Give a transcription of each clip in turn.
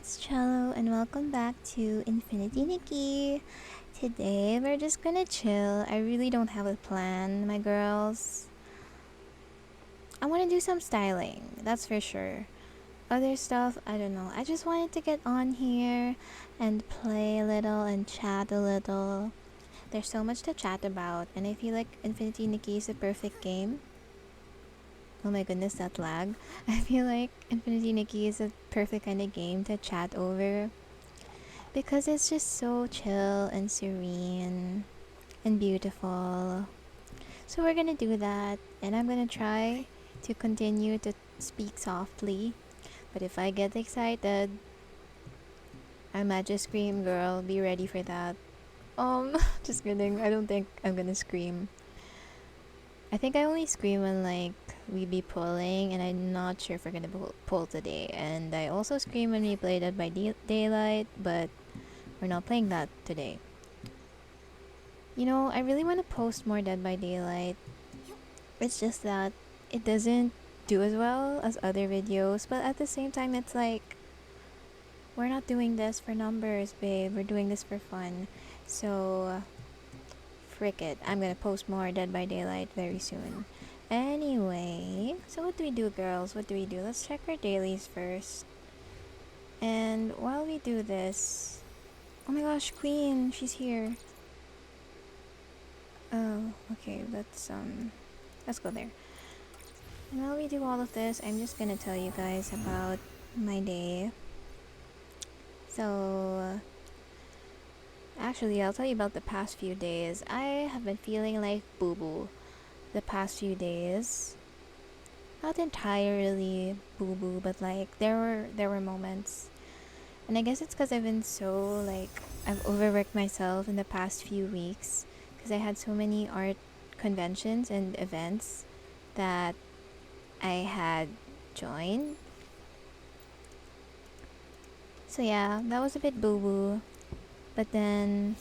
it's Cello and welcome back to Infinity Nikki. Today we're just gonna chill. I really don't have a plan, my girls. I wanna do some styling, that's for sure. Other stuff, I don't know. I just wanted to get on here and play a little and chat a little. There's so much to chat about, and I feel like Infinity Nikki is a perfect game. Oh my goodness, that lag. I feel like Infinity Nikki is a perfect kind of game to chat over because it's just so chill and serene and beautiful. So we're gonna do that, and I'm gonna try to continue to speak softly. But if I get excited, I might just scream, girl. Be ready for that. Just kidding. I don't think I'm gonna scream. I think I only scream when like we be pulling, and I'm not sure if we're gonna pull today. And I also scream when we play Dead by Daylight, but we're not playing that today. You know, I really want to post more Dead by Daylight. It's just that it doesn't do as well as other videos, but at the same time, it's like we're not doing this for numbers, babe. We're doing this for fun. So, frick it. I'm gonna post more Dead by Daylight very soon. Anyway, so what do we do, girls? What do we do? Let's check our dailies first. And while we do this, oh my gosh, Queen, she's here. Oh, okay, let's go there. And while we do all of this, I'm just gonna tell you guys about my day. So, actually, I'll tell you about the past few days. I have been feeling like boo-boo the past few days. Not entirely boo-boo, but like there were moments. And I guess it's because I've been so like I've overworked myself in the past few weeks because I had so many art conventions and events that I had joined. So yeah, that was a bit boo-boo. But then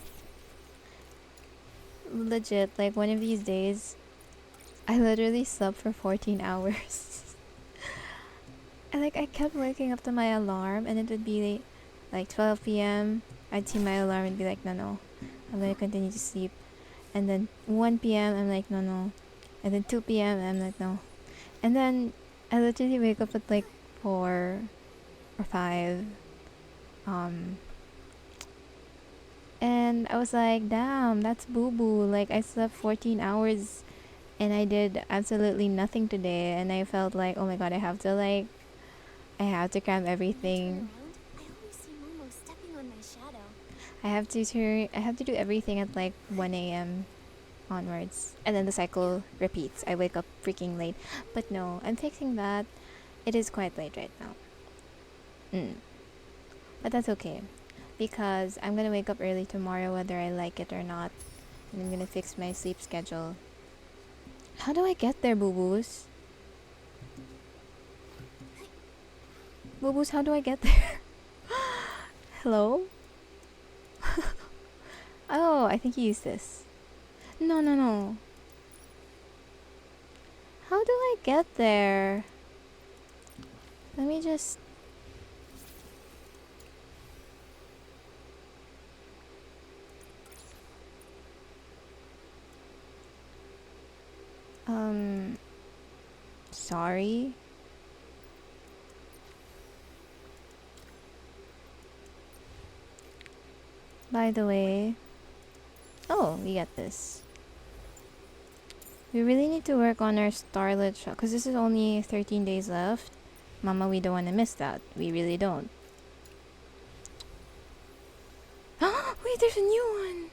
legit, like one of these days I literally slept for 14 hours. And like I kept waking up to my alarm, and it would be like 12 p.m. I'd see my alarm and be like, no, I'm gonna continue to sleep. And then 1 p.m. I'm like, no. And then 2 p.m. I'm like, no. And then I literally wake up at like 4 or 5. And I was like, damn, that's boo-boo. Like I slept 14 hours and I did absolutely nothing today, and I felt like, oh my god, I have to cram everything. I have to do everything at like 1 a.m. onwards, and then the cycle repeats. I wake up freaking late. But no, I'm fixing that. It is quite late right now. But that's okay, because I'm gonna wake up early tomorrow whether I like it or not, and I'm gonna fix my sleep schedule. How do I get there, boo-boos? Boo-boos, how do I get there? Hello? Oh, I think you use this. No. How do I get there? Let me just... Sorry. By the way... Oh, we got this. We really need to work on our Starlit shop, because this is only 13 days left. Mama, we don't want to miss that. We really don't. Wait, there's a new one!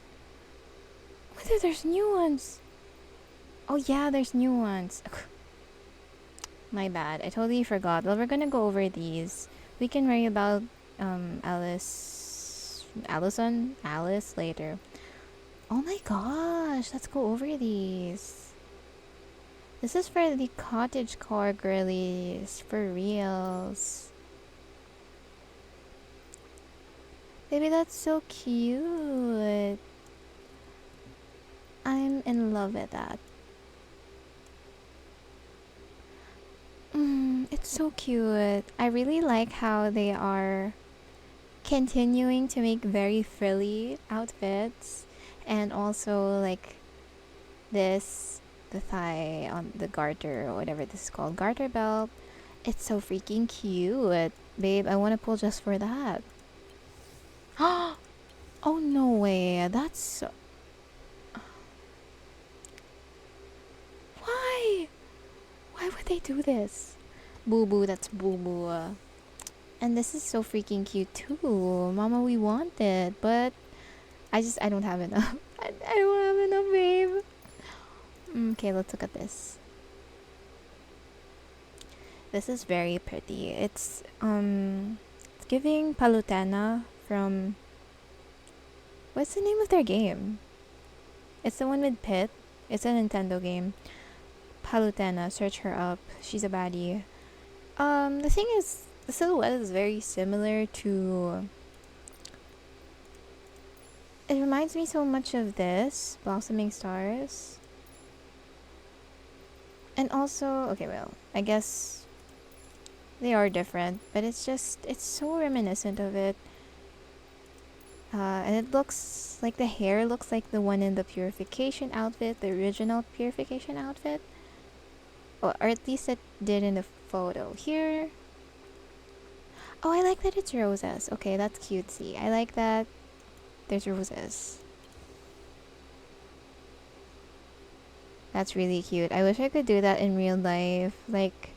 Wait, there's new ones! Oh yeah, there's new ones. My bad. I totally forgot. Well, we're gonna go over these. We can worry about Alice later. Oh my gosh, let's go over these. This is for the cottagecore girlies, for reals. Baby, that's so cute. I'm in love with that. It's so cute. I really like how they are continuing to make very frilly outfits, and also like this, the thigh on the garter or whatever this is called, garter belt. It's so freaking cute, babe. I want to pull just for that. Oh no way, that's why would they do this? Boo boo, that's boo boo. And this is so freaking cute too. Mama, we want it, but I don't have enough. I don't have enough, babe. Okay, let's look at this. This is very pretty. It's giving Palutena from, what's the name of their game? It's the one with Pit. It's a Nintendo game. Palutena, search her up. She's a baddie. The thing is, the silhouette is very similar to. It reminds me so much of this Blossoming Stars. And also, okay, well, I guess they are different, but it's so reminiscent of it. And it looks like the hair looks like the one in the Purification outfit, the original Purification outfit. Or at least it did in the photo. Here. Oh, I like that it's roses. Okay, that's cutesy. I like that there's roses. That's really cute. I wish I could do that in real life. Like,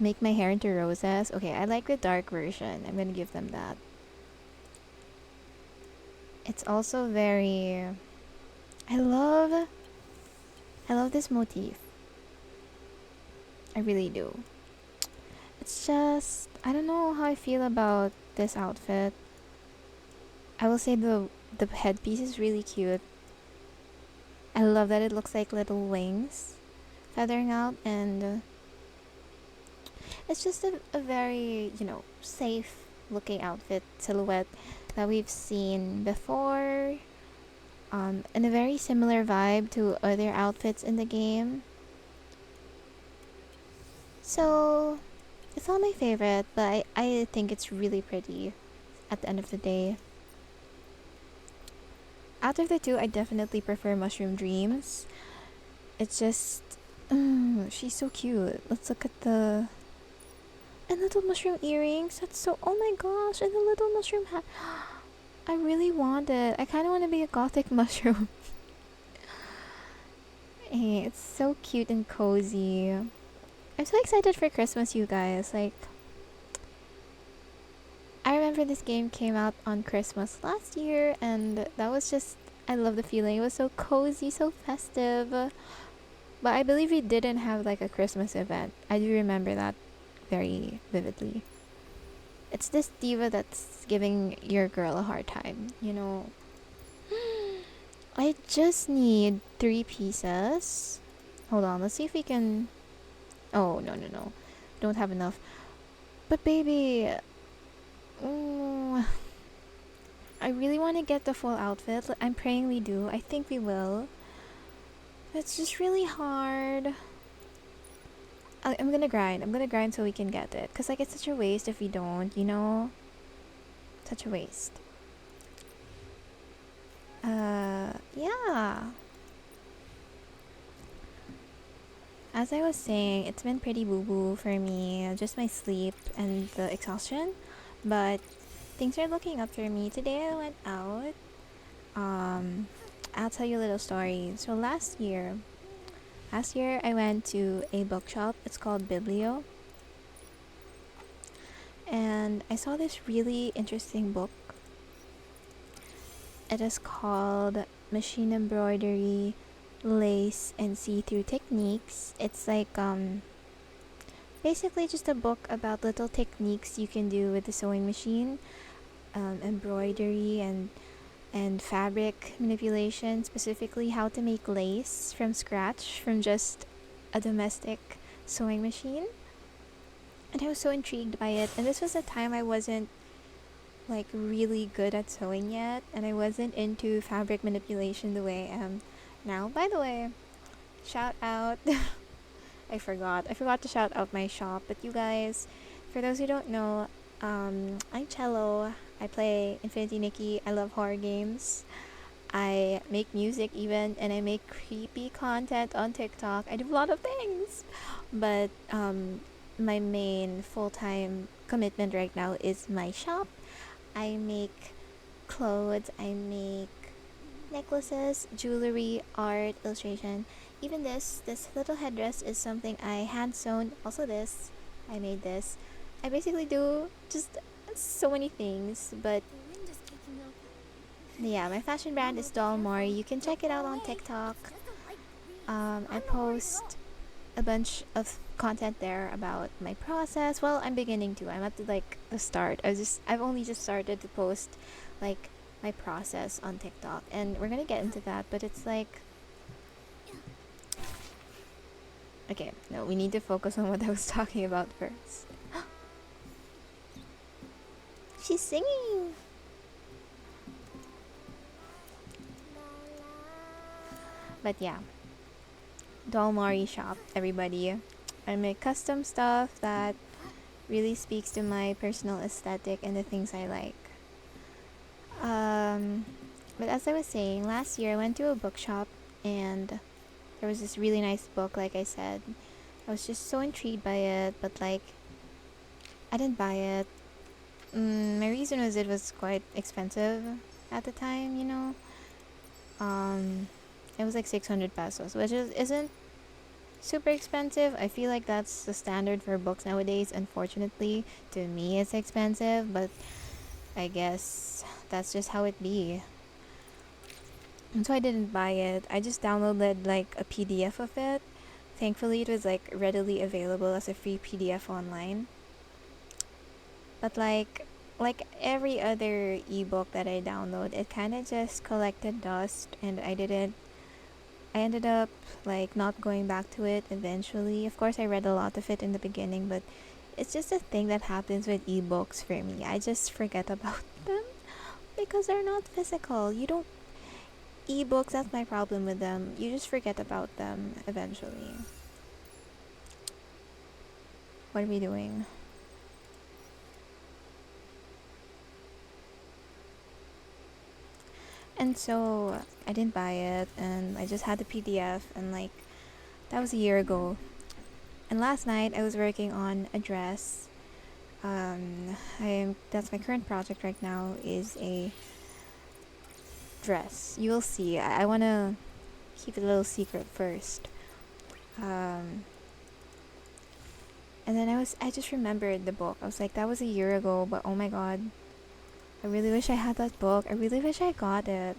make my hair into roses. Okay, I like the dark version. I'm gonna give them that. It's also very. I love this motif. I really do. It's just, I don't know how I feel about this outfit. I will say the headpiece is really cute. I love that it looks like little wings feathering out, and it's just a very, safe looking outfit silhouette that we've seen before, and a very similar vibe to other outfits in the game. So it's not my favorite, but I think it's really pretty at the end of the day. Out of the two, I definitely prefer Mushroom Dreams. It's just, she's so cute. Let's look at the, and little mushroom earrings. That's so, oh my gosh, and the little mushroom hat. I really want it. I kind of want to be a gothic mushroom. Hey, it's so cute and cozy. I'm so excited for Christmas, you guys. Like, I remember this game came out on Christmas last year, and that was just, I love the feeling. It was so cozy, so festive. But I believe we didn't have like a Christmas event. I do remember that very vividly. It's this diva that's giving your girl a hard time, I just need 3 pieces. Hold on, let's see if we can. Oh, no. Don't have enough. But baby, I really want to get the full outfit. I'm praying we do. I think we will. It's just really hard. I'm gonna grind. I'm gonna grind so we can get it. Because, like, it's such a waste if we don't, Such a waste. Yeah. As I was saying, it's been pretty boo-boo for me. Just my sleep and the exhaustion. But things are looking up for me. Today I went out. I'll tell you a little story. So last year I went to a bookshop. It's called Biblio. And I saw this really interesting book. It is called Machine Embroidery, Lace, and See-Through Techniques. It's like basically just a book about little techniques you can do with the sewing machine, embroidery and fabric manipulation, specifically how to make lace from scratch from just a domestic sewing machine. And I was so intrigued by it. And this was a time I wasn't like really good at sewing yet, and I wasn't into fabric manipulation the way I am now. By the way, shout out. I forgot to shout out my shop. But you guys, for those who don't know, I'm cello. I play Infinity Nikki. I love horror games. I make music even, and I make creepy content on TikTok. I do a lot of things. But my main full-time commitment right now is my shop. I make clothes, I make necklaces, jewelry, art, illustration. Even this little headdress is something I hand sewn. Also this, I made this. I basically do just so many things, but yeah, my fashion brand is Dollmore. You can check it out on TikTok. I post a bunch of content there about my process. Well, I'm beginning to. I'm at the start. I've only just started to post like my process on TikTok, and we're gonna get into that. But it's like, okay, no, we need to focus on what I was talking about first. She's singing. But yeah, Dolmari shop, everybody. I make custom stuff that really speaks to my personal aesthetic and the things I like. Um, but as I was saying, last year I went to a bookshop and there was this really nice book, like I said. I was just so intrigued by it, but like, I didn't buy it. My reason was it was quite expensive at the time, you know. Um, it was like 600 pesos, which isn't super expensive. I feel like that's the standard for books nowadays. Unfortunately, to me, it's expensive, but I guess that's just how it be. And so I didn't buy it. I just downloaded like a PDF of it. Thankfully, it was like readily available as a free PDF online. But like every other ebook that I download, it kind of just collected dust, and I ended up like not going back to it eventually. Of course, I read a lot of it in the beginning, but it's just a thing that happens with ebooks for me. I just forget about them because they're not physical. You don't ebooks, that's my problem with them. You just forget about them eventually. What are we doing? And so I didn't buy it, and I just had the PDF, and like that was a year ago. And last night I was working on a dress. That's my current project right now, is a dress. You will see. I want to keep it a little secret first. Um, and then I just remembered the book. I was like, that was a year ago, but oh my god, I really wish I had that book. I really wish I got it.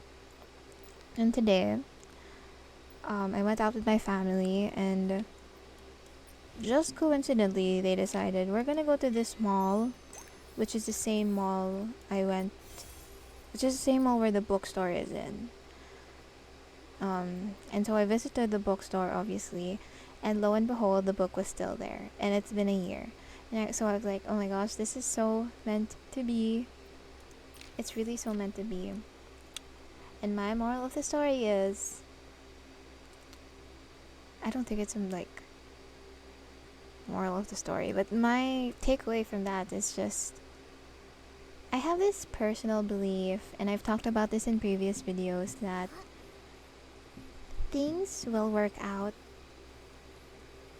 And today, I went out with my family, and just coincidentally, they decided we're gonna go to this mall, which is the same mall which is the same mall where the bookstore is in. And so I visited the bookstore, obviously, and lo and behold, the book was still there, and it's been a year. So I was like, oh my gosh, this is so meant to be. It's really so meant to be. And my moral of the story is, I don't think it's some like moral of the story, but my takeaway from that is just, I have this personal belief, and I've talked about this in previous videos, that things will work out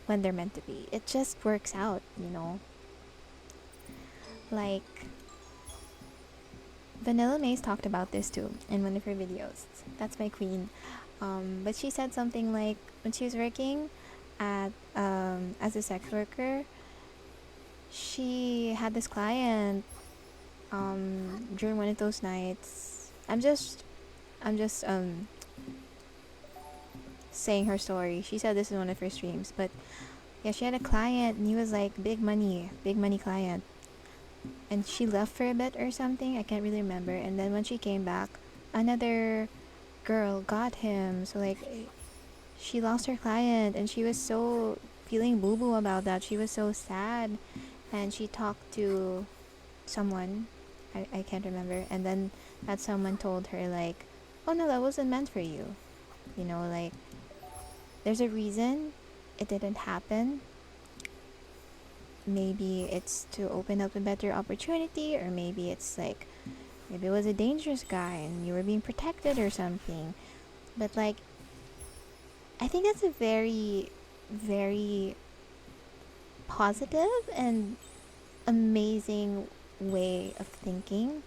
when they're meant to be. It just works out, you know? Like, Vanilla Mace talked about this too in one of her videos. That's my queen. But she said something like, when she was working at as a sex worker, she had this client during one of those nights. I'm just saying her story. She said this is one of her streams, but yeah, she had a client, and he was like big money client, and she left for a bit or something. I can't really remember. And then when she came back, another girl got him. So like, she lost her client, and she was so feeling boo boo about that. She was so sad, and she talked to someone. I can't remember. And then that someone told her like, oh no, that wasn't meant for you. You know, like, there's a reason it didn't happen. maybe it's to open up a better opportunity, or maybe it's like, maybe it was a dangerous guy and you were being protected or something. But like, I think that's a very, very positive and amazing way of thinking.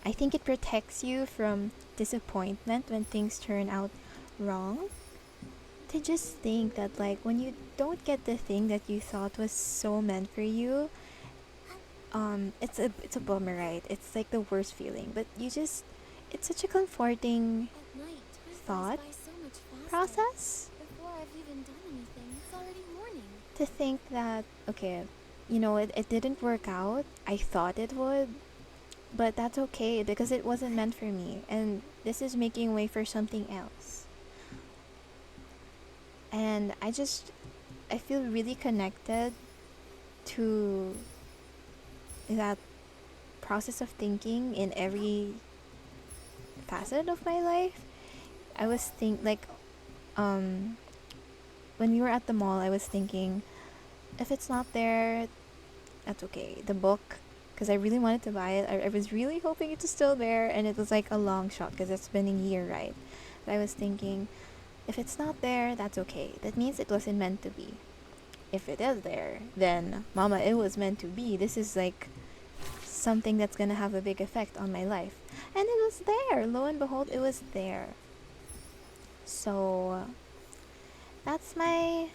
I think it protects you from disappointment when things turn out wrong. To just think that, like, when you don't get the thing that you thought was so meant for you, it's a bummer, right? It's like the worst feeling, but you just, it's such a comforting thought process to think that, okay, it didn't work out. I thought it would, but that's okay because it wasn't meant for me, and this is making way for something else. And I feel really connected to that process of thinking in every facet of my life. I was um when we were at the mall, I was thinking, if it's not there, that's okay. The book, because I really wanted to buy it. I was really hoping it was still there, and it was like a long shot because it's been a year, right? But I was thinking, if it's not there, that's okay. That means it wasn't meant to be. If it is there, then mama, it was meant to be. This is like something that's gonna have a big effect on my life. And it was there. Lo and behold, it was there. So that's my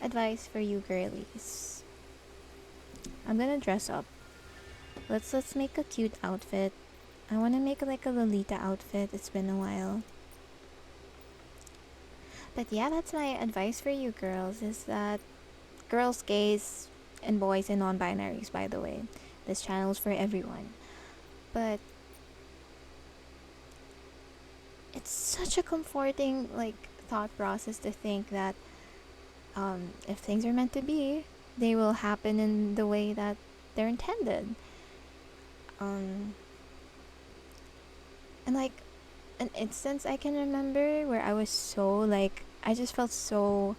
advice for you girlies. I'm gonna dress up. Let's make a cute outfit. I wanna make like a Lolita outfit. It's been a while. But yeah, that's my advice for you girls, is that girls, gays, and boys and non-binaries, by the way. This channel is for everyone. But it's such a comforting like thought process to think that if things are meant to be, they will happen in the way that they're intended. And like an instance I can remember where I was so like, I just felt so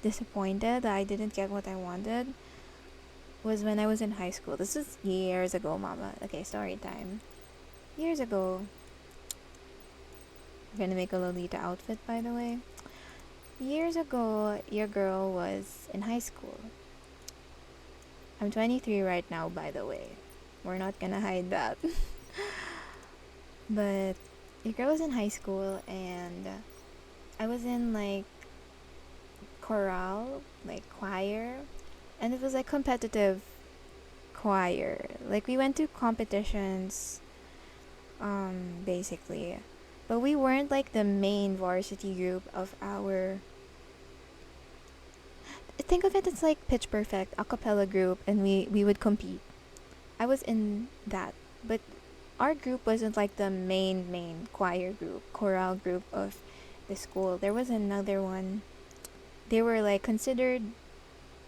disappointed that I didn't get what I wanted was when I was in high school. This is years ago, mama. Okay, story time. Years ago. I'm gonna make a Lolita outfit, by the way. Years ago, your girl was in high school. I'm 23 right now, by the way. We're not gonna hide that. But your girl was in high school, and I was in like chorale, like choir, and it was like competitive choir. Like we went to competitions, basically, but we weren't like the main varsity group of our. Think of it as like Pitch Perfect a cappella group, and we would compete. I was in that, but our group wasn't like the main choir group, chorale group of the school. There was another one. They were like considered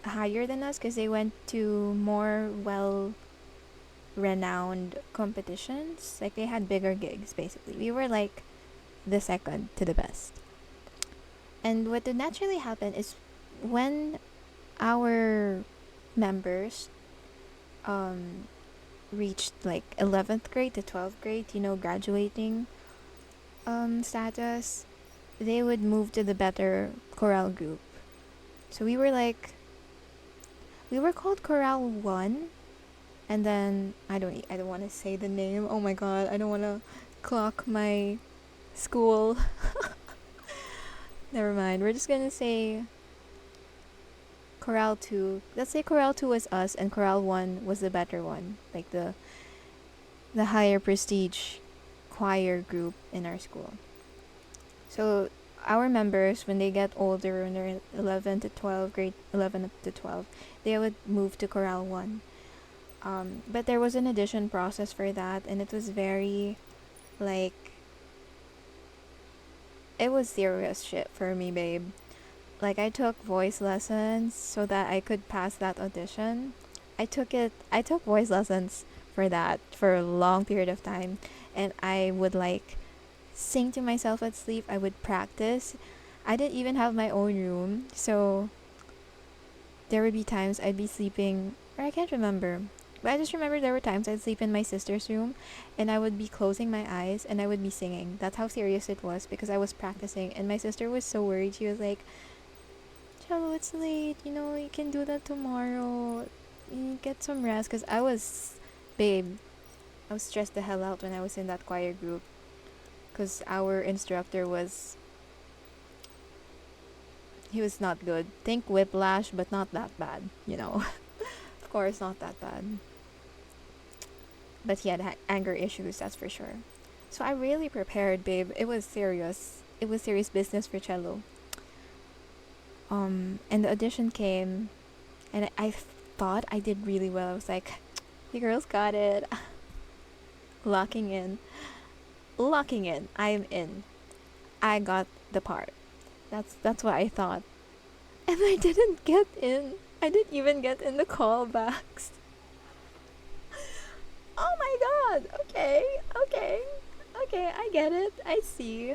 higher than us because they went to more well renowned competitions. Like they had bigger gigs basically. We were like the second to the best. And what would naturally happen is when our members reached like 11th grade to 12th grade, graduating status, they would move to the better chorale group. So we were called Chorale 1, and then I don't want to say the name. Oh my god, I don't want to clock my school. Never mind. We're just going to say Chorale 2. Let's say Chorale 2 was us and Chorale 1 was the better one, like the higher prestige choir group in our school. So our members, when they get older, when they're 11 to 12, grade 11 up to 12, they would move to Chorale 1. But there was an audition process for that, and it was very, like, it was serious shit for me, babe. Like, I took voice lessons so that I could pass that audition. I took voice lessons for that for a long period of time, and I would, like, sing to myself at sleep. I would practice. I didn't even have my own room, so there would be times I'd be sleeping, or I can't remember, but I just remember there were times I'd sleep in my sister's room and I would be closing my eyes and I would be singing. That's how serious it was because I was practicing. And my sister was so worried. She was like, Cello, it's late. You know, you can do that tomorrow. You get some rest. Because babe, I was stressed the hell out when I was in that choir group. Because our instructor he was not good. Think whiplash, but not that bad, you know. Of course, not that bad. But he had anger issues, that's for sure. So I really prepared, babe. It was serious. It was serious business for cello. And the audition came, and I thought I did really well. I was like, "You girls got it." Locking in, locking in. I'm in. I got the part. That's what I thought, and I didn't get in. I didn't even get in the callbacks. Oh my god. Okay. Okay. Okay, I get it. I see.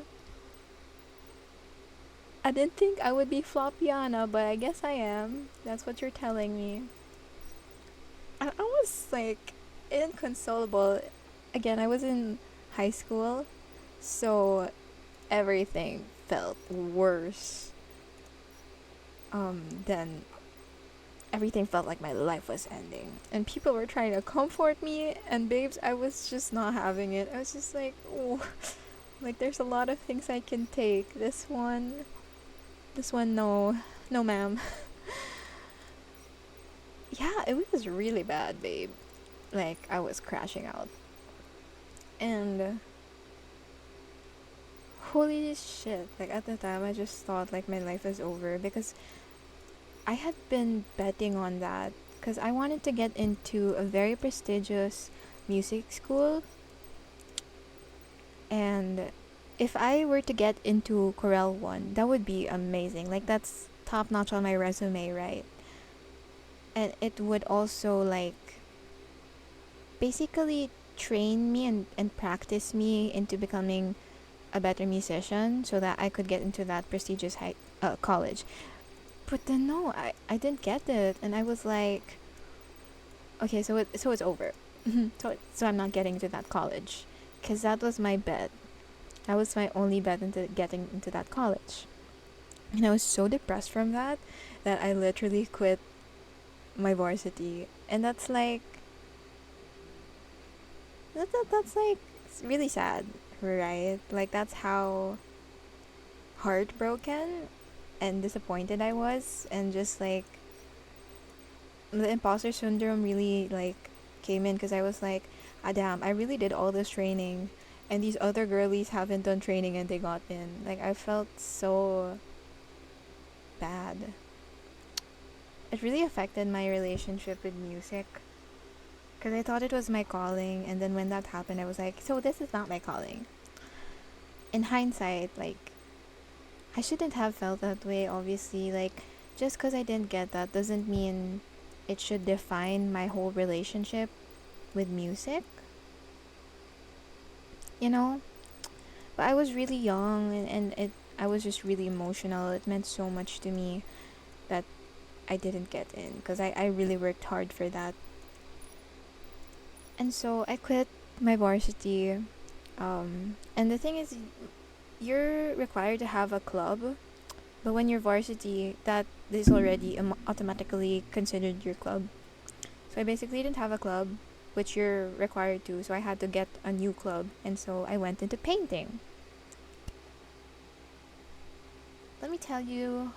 I didn't think I would be Flopiana, but I guess I am. That's what you're telling me. I was like inconsolable. Again, I was in high school, so everything felt worse. Then everything felt like my life was ending. And people were trying to comfort me, and babes, I was just not having it. I was just like, oh, like there's a lot of things I can take. This one, no. No, ma'am. Yeah, it was really bad, babe. Like, I was crashing out. And holy shit, like at the time I just thought like my life was over because I had been betting on that because I wanted to get into a very prestigious music school, and if I were to get into Corel 1, that would be amazing. Like that's top notch on my resume, right? And it would also like basically train me and practice me into becoming a better musician so that I could get into that prestigious college. But then no, I didn't get it, and I was like, okay, so it's over. So I'm not getting to that college, cause that was my bet. That was my only bet into getting into that college, and I was so depressed from that I literally quit my varsity, and that's like really sad, right? Like that's how heartbroken and disappointed I was, and just like the imposter syndrome really like came in because I was like, ah damn, I really did all this training and these other girlies haven't done training and they got in. Like I felt so bad. It really affected my relationship with music because I thought it was my calling, and then when that happened I was like, so this is not my calling. In hindsight, like I shouldn't have felt that way, obviously. Like just because I didn't get that doesn't mean it should define my whole relationship with music, you know? But I was really young, and I was just really emotional. It meant so much to me that I didn't get in because I really worked hard for that. And so I quit my varsity. And the thing is, you're required to have a club, but when you're varsity, that is already automatically considered your club. So I basically didn't have a club, which you're required to, so I had to get a new club, and so I went into painting. Let me tell you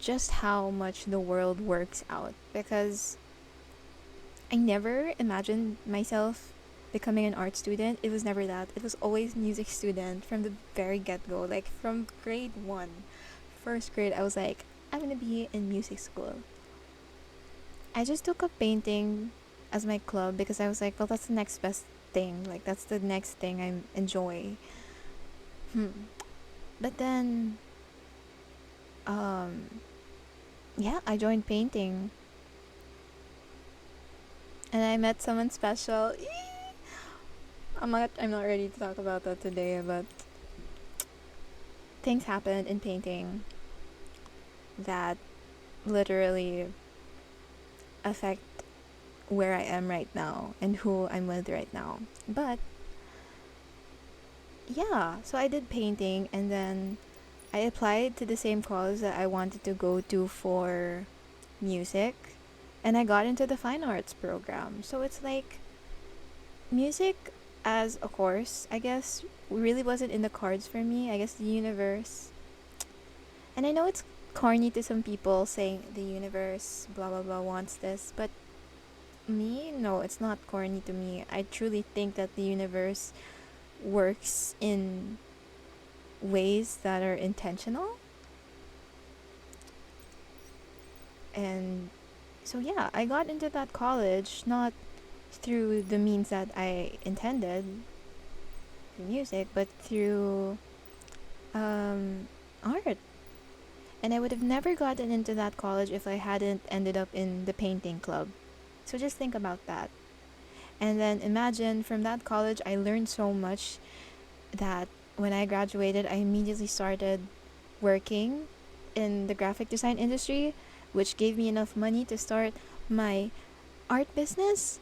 just how much the world works out, because I never imagined myself becoming an art student. It was never that. It was always music student from the very get-go. Like from grade 1, first grade, I was like, I'm gonna be in music school. I just took up painting as my club because I was like, well, that's the next best thing. Like that's the next thing I enjoy. But then, yeah, I joined painting, and I met someone special. I'm not ready to talk about that today, but things happened in painting that literally affect where I am right now and who I'm with right now. But yeah, so I did painting, and then I applied to the same college that I wanted to go to for music, and I got into the fine arts program. So it's like music as a course, I guess, really wasn't in the cards for me. I guess the universe, and I know it's corny to some people saying the universe blah blah blah wants this, but me, no, it's not corny to me. I truly think that the universe works in ways that are intentional. And so yeah, I got into that college not through the means that I intended, through music, but through art. And I would have never gotten into that college if I hadn't ended up in the painting club. So just think about that. And then imagine from that college, I learned so much that when I graduated, I immediately started working in the graphic design industry, which gave me enough money to start my art business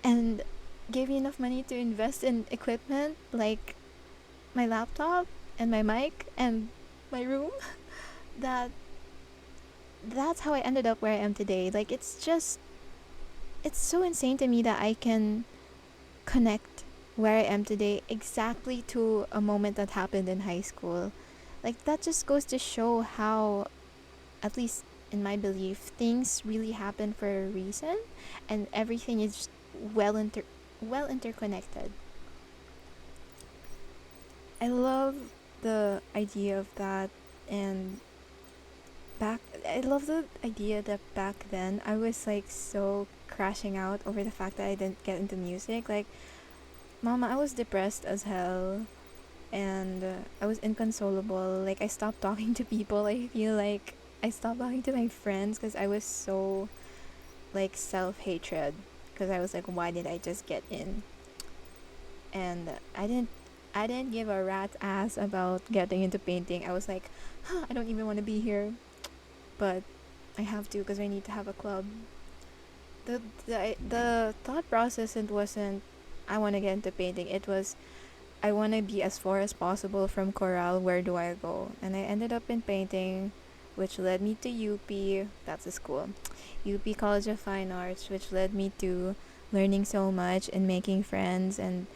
and gave me enough money to invest in equipment like my laptop and my mic and my room. that that's how I ended up where I am today. Like it's so insane to me that I can connect where I am today exactly to a moment that happened in high school. Like that just goes to show how, at least in my belief, things really happen for a reason, and everything is well interconnected. I love the idea of that, and back I love the idea that back then I was like so crashing out over the fact that I didn't get into music. Like, mama, I was depressed as hell, and I was inconsolable. Like, I stopped talking to people. I feel like I stopped talking to my friends because I was so like self-hatred, because I was like, why did I just get in? And I didn't give a rat's ass about getting into painting. I was like, I don't even want to be here, but I have to because I need to have a club. The thought process, it wasn't I want to get into painting. It was I want to be as far as possible from chorale. Where do I go? And I ended up in painting, which led me to UP. That's a school, UP College of Fine Arts, which led me to learning so much and making friends, and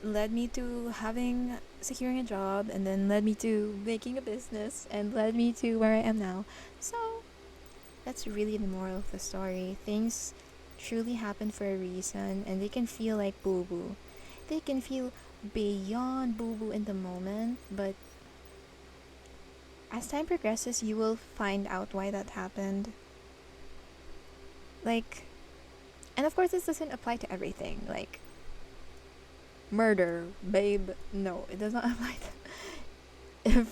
led me to having securing a job, and then led me to making a business, and led me to where I am now. So that's really the moral of the story. Things truly happen for a reason, and they can feel like boo boo. They can feel beyond boo boo in the moment, but as time progresses, you will find out why that happened. Like, and of course, this doesn't apply to everything. Like, murder, babe. No, it does not apply to.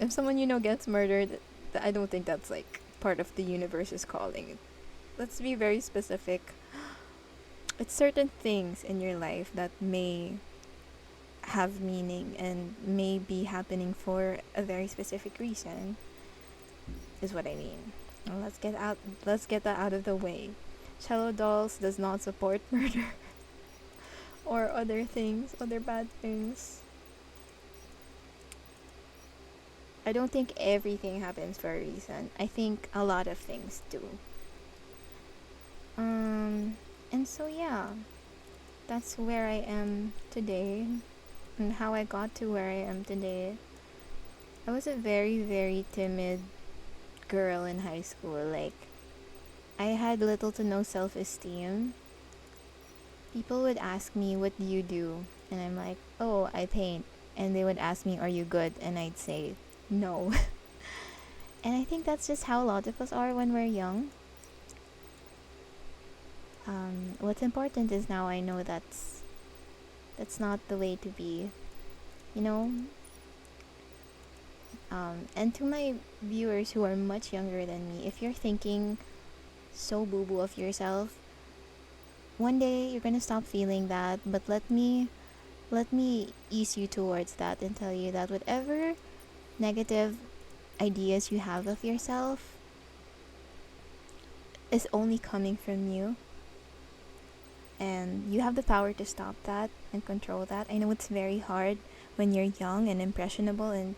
If someone you know gets murdered, I don't think that's like part of the universe's calling. Let's be very specific. It's certain things in your life that may have meaning and may be happening for a very specific reason, is what I mean. Well, let's get that out of the way. Cello Dolls does not support murder or other things, other bad things. I don't think everything happens for a reason. I think a lot of things do. And so yeah, that's where I am today and how I got to where I am today. I was a very, very timid girl in high school. Like, I had little to no self-esteem. People would ask me, what do you do? And I'm like, oh, I paint. And they would ask me, are you good? And I'd say, no. And I think that's just how a lot of us are when we're young. What's important is now I know that's not the way to be, you know. And to my viewers who are much younger than me, if you're thinking so boo boo of yourself, one day you're gonna stop feeling that. But let me ease you towards that and tell you that whatever negative ideas you have of yourself is only coming from you, and you have the power to stop that and control that. I know it's very hard when you're young and impressionable and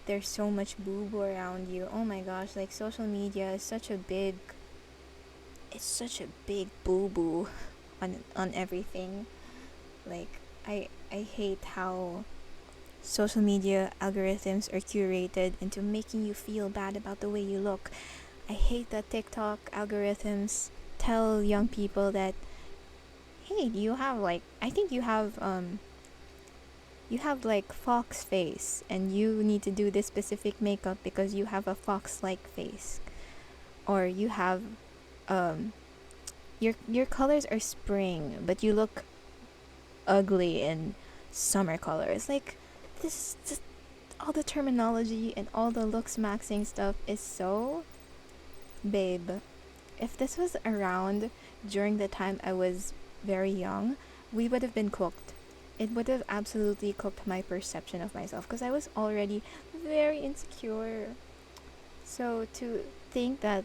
there's so much boo boo around you. Oh my gosh, like social media is such a big, it's such a big boo boo on everything. Like I hate how social media algorithms are curated into making you feel bad about the way you look. I hate that TikTok algorithms tell young people that, hey, you have like, I think you have like fox face and you need to do this specific makeup because you have a fox like face, or you have um your colors are spring but you look ugly in summer colors. Like, this just, all the terminology and all the looks maxing stuff is so, babe, if this was around during the time I was very young, we would have been cooked. It would have absolutely cooked my perception of myself because I was already very insecure. So to think that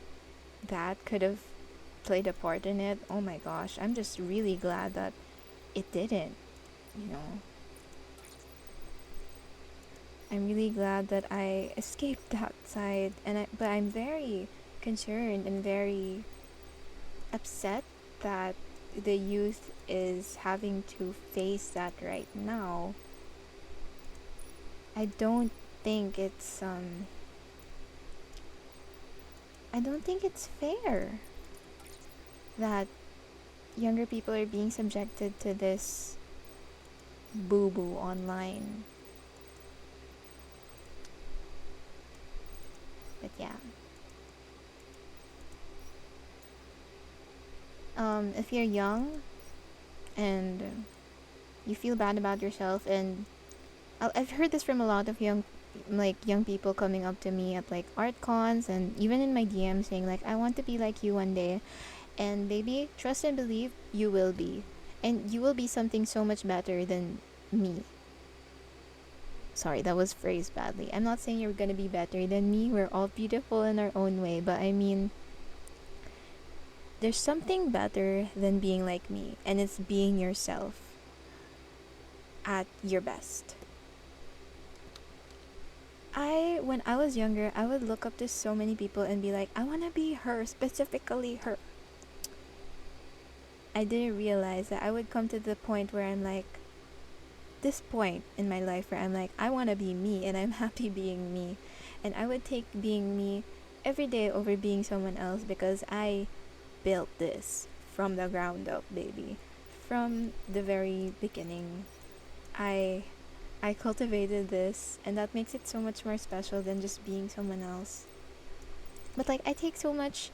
that could have played a part in it, oh my gosh, I'm just really glad that it didn't, you know. I'm really glad that I escaped that side, but I'm very concerned and very upset that the youth is having to face that right now. I don't think it's I don't think it's fair that younger people are being subjected to this boo boo online. But yeah. If you're young and you feel bad about yourself, and I've heard this from a lot of young people coming up to me at like art cons and even in my DM saying like, I want to be like you one day. And baby, trust and believe, you will be. And you will be something so much better than me. Sorry, that was phrased badly. I'm not saying you're gonna be better than me. We're all beautiful in our own way. But I mean, there's something better than being like me. And it's being yourself at your best. When I was younger, I would look up to so many people and be like, I want to be her, specifically her. I didn't realize that I would come to the point where I'm like, this point in my life where I'm like, I want to be me and I'm happy being me. And I would take being me every day over being someone else because I built this from the ground up, baby. From the very beginning, I I cultivated this, and that makes it so much more special than just being someone else. But like, I take so much,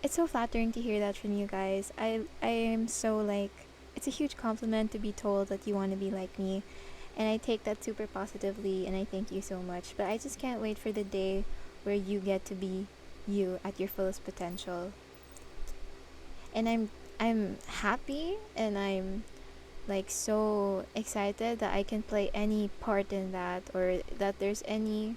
it's so flattering to hear that from you guys. I am so like, it's a huge compliment to be told that you want to be like me, and I take that super positively, and I thank you so much. But I just can't wait for the day where you get to be you at your fullest potential. And I'm happy, and I'm like so excited that I can play any part in that, or that there's any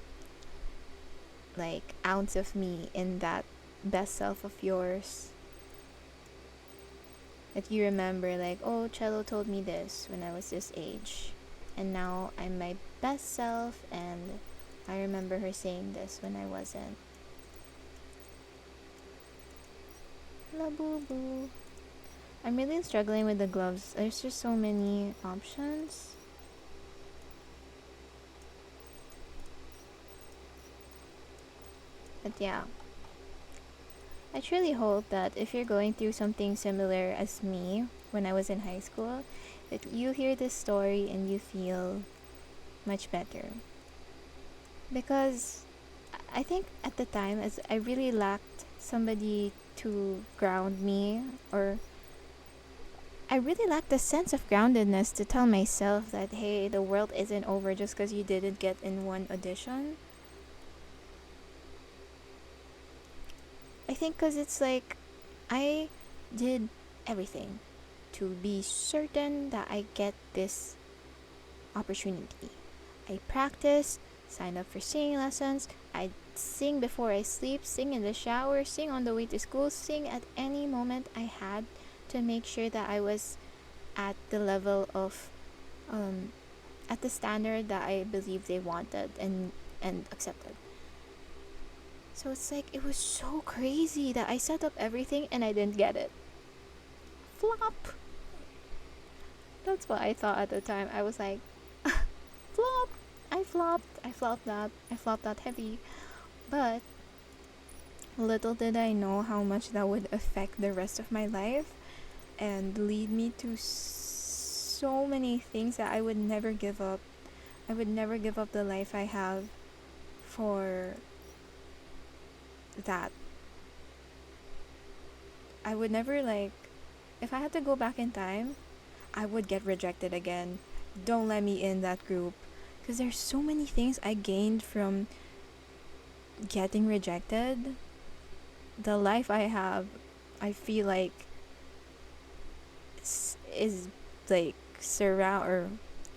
like ounce of me in that best self of yours, that you remember like, oh, cello told me this when I was this age, and now I'm my best self, and I remember her saying this when I wasn't. La boo boo. I'm really struggling with the gloves. There's just so many options. But yeah, I truly hope that if you're going through something similar as me when I was in high school, that you hear this story and you feel much better. Because I think at the time, as I really lacked somebody to ground me, or I really lacked the sense of groundedness to tell myself that, hey, the world isn't over just because you didn't get in one audition. I think because it's like, I did everything to be certain that I get this opportunity. I practiced, signed up for singing lessons, I sing before I sleep, sing in the shower, sing on the way to school, sing at any moment I had to make sure that I was at the level of at the standard that I believe they wanted and accepted. So it's like it was so crazy that I set up everything and I didn't get it. Flop. That's what I thought at the time. I was like, flop. I flopped. I flopped that. I flopped that heavy. But little did I know how much that would affect the rest of my life and lead me to so many things that I would never give up. I would never give up the life I have for that. I would never, like, if I had to go back in time, I would get rejected again. Don't let me in that group. Because there's so many things I gained from getting rejected. The life I have, I feel like, is like surround or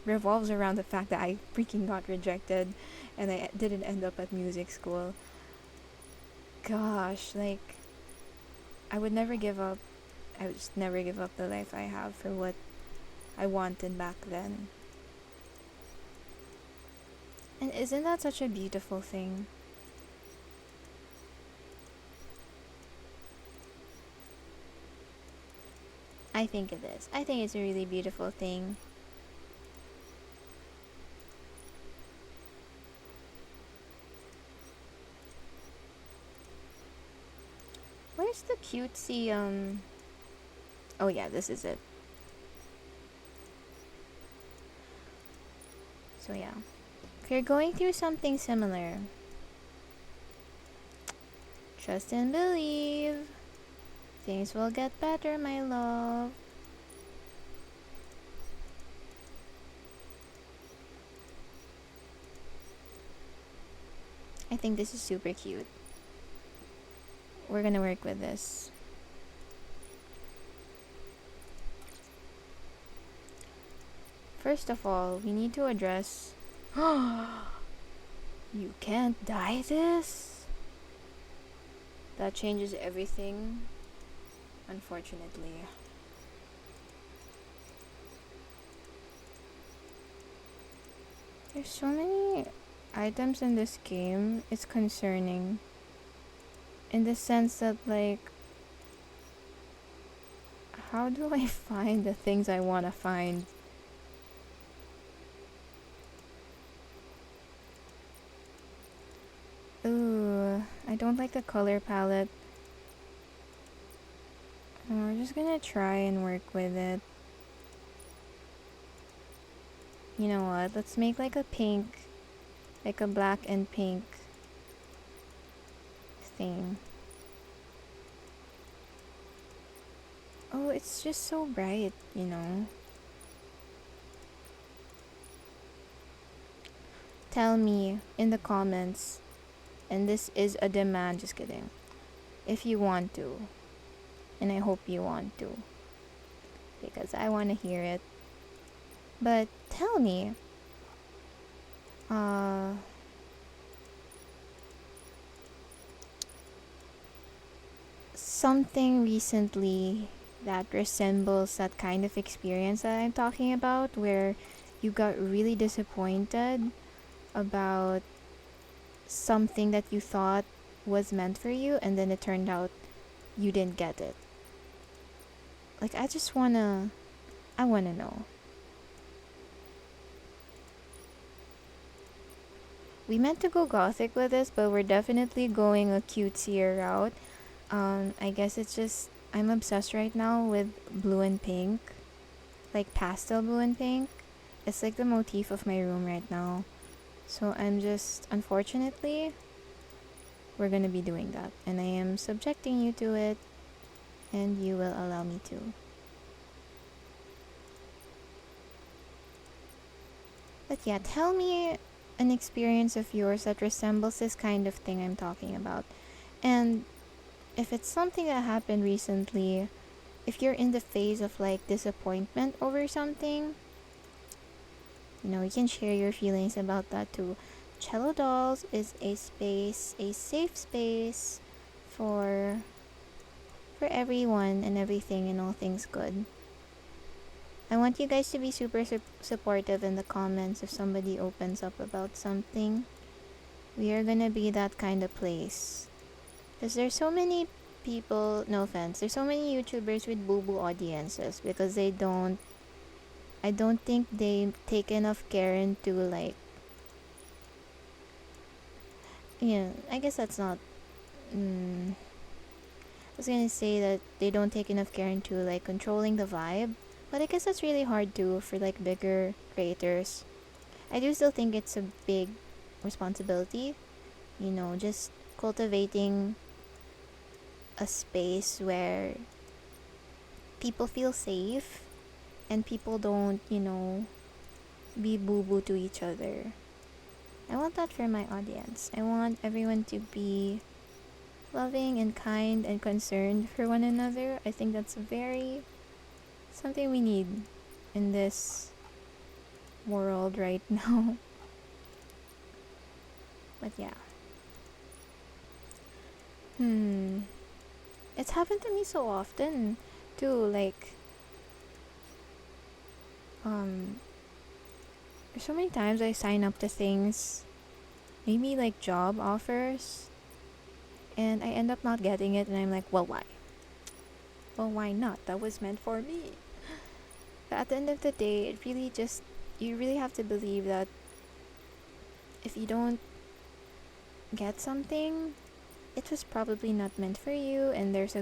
revolves around the fact that I freaking got rejected and I didn't end up at music school. Gosh, like, I would never give up. I would just never give up the life I have for what I wanted back then. And isn't that such a beautiful thing? I think it is. I think it's a really beautiful thing. Where's the cutesy, oh yeah, this is it. So yeah. If you're going through something similar, trust and believe. Things will get better, my love. I think this is super cute. We're gonna work with this. First of all, we need to address... You can't dye this? That changes everything, unfortunately. There's so many items in this game, it's concerning. In the sense that, like, how do I find the things I want to find? Ooh, I don't like the color palette. We're just gonna try and work with it. You know what? Let's make like a pink, like a black and pink thing. Oh, it's just so bright, you know. Tell me in the comments, and this is a demand, just kidding, if you want to. And I hope you want to, because I want to hear it. But tell me, something recently that resembles that kind of experience that I'm talking about, where you got really disappointed about something that you thought was meant for you, and then it turned out you didn't get it. Like, I wanna know. We meant to go gothic with this, but we're definitely going a cutesier route. I guess it's just, I'm obsessed right now with blue and pink. Like pastel blue and pink. It's like the motif of my room right now. So I'm just, unfortunately, we're gonna be doing that. And I am subjecting you to it. And you will allow me to. But yeah, tell me an experience of yours that resembles this kind of thing I'm talking about. And if it's something that happened recently, if you're in the phase of like disappointment over something, you know, you can share your feelings about that too. Cello Dolls is a space, a safe space for for everyone and everything and all things good. I want you guys to be super supportive in the comments if somebody opens up about something. We are gonna be that kind of place. Because there's so many people, no offense, there's so many YouTubers with boo-boo audiences because I don't think they take enough care into like, I guess that's not, I was gonna say that they don't take enough care into like controlling the vibe, but I guess that's really hard too for like bigger creators. I do still think it's a big responsibility, just cultivating a space where people feel safe and people don't, be boo boo to each other. I want that for my audience. I want everyone to be loving and kind and concerned for one another. I think that's very something we need in this world right now. But yeah. It's happened to me so often too, like there's so many times I sign up to things, maybe like job offers, and I end up not getting it and I'm like, well, why? Well, why not? That was meant for me. But at the end of the day, you really have to believe that if you don't get something, it was probably not meant for you, and there's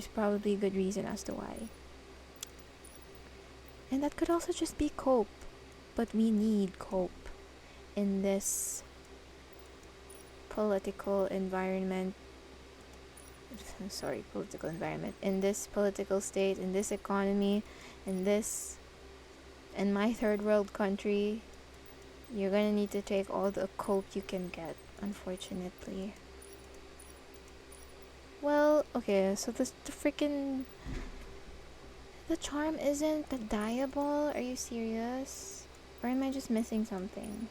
probably a good reason as to why. And that could also just be cope, but we need cope in this political environment. Political environment, in this political state, in this economy, in my third world country. You're gonna need to take all the cope you can get, unfortunately. Well, okay, so the charm isn't the diable? Are you serious? Or am I just missing something?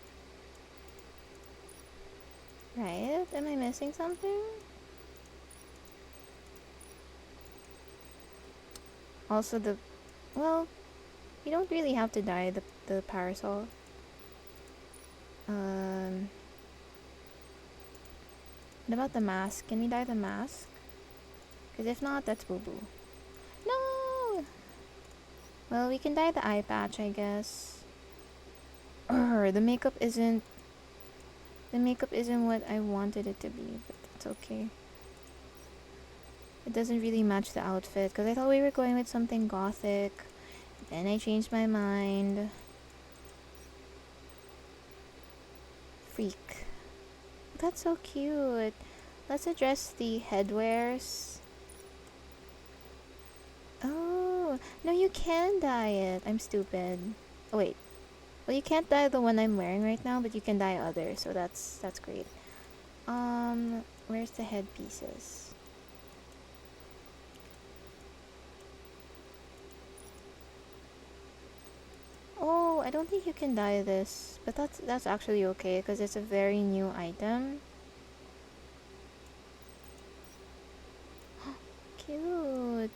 Right? Am I missing something? Also well, you don't really have to dye the parasol. What about the mask? Can we dye the mask? Because if not, that's boo-boo. No! Well, we can dye the eye patch, I guess. The makeup isn't what I wanted it to be, but that's okay. It doesn't really match the outfit because I thought we were going with something gothic. Then I changed my mind. Freak. That's so cute. Let's address the headwears. Oh, no, you can dye it. I'm stupid. Oh, wait. Well, you can't dye the one I'm wearing right now, but you can dye others, so that's great. Where's the headpieces? Oh, I don't think you can dye this, but that's actually okay because it's a very new item. Cute.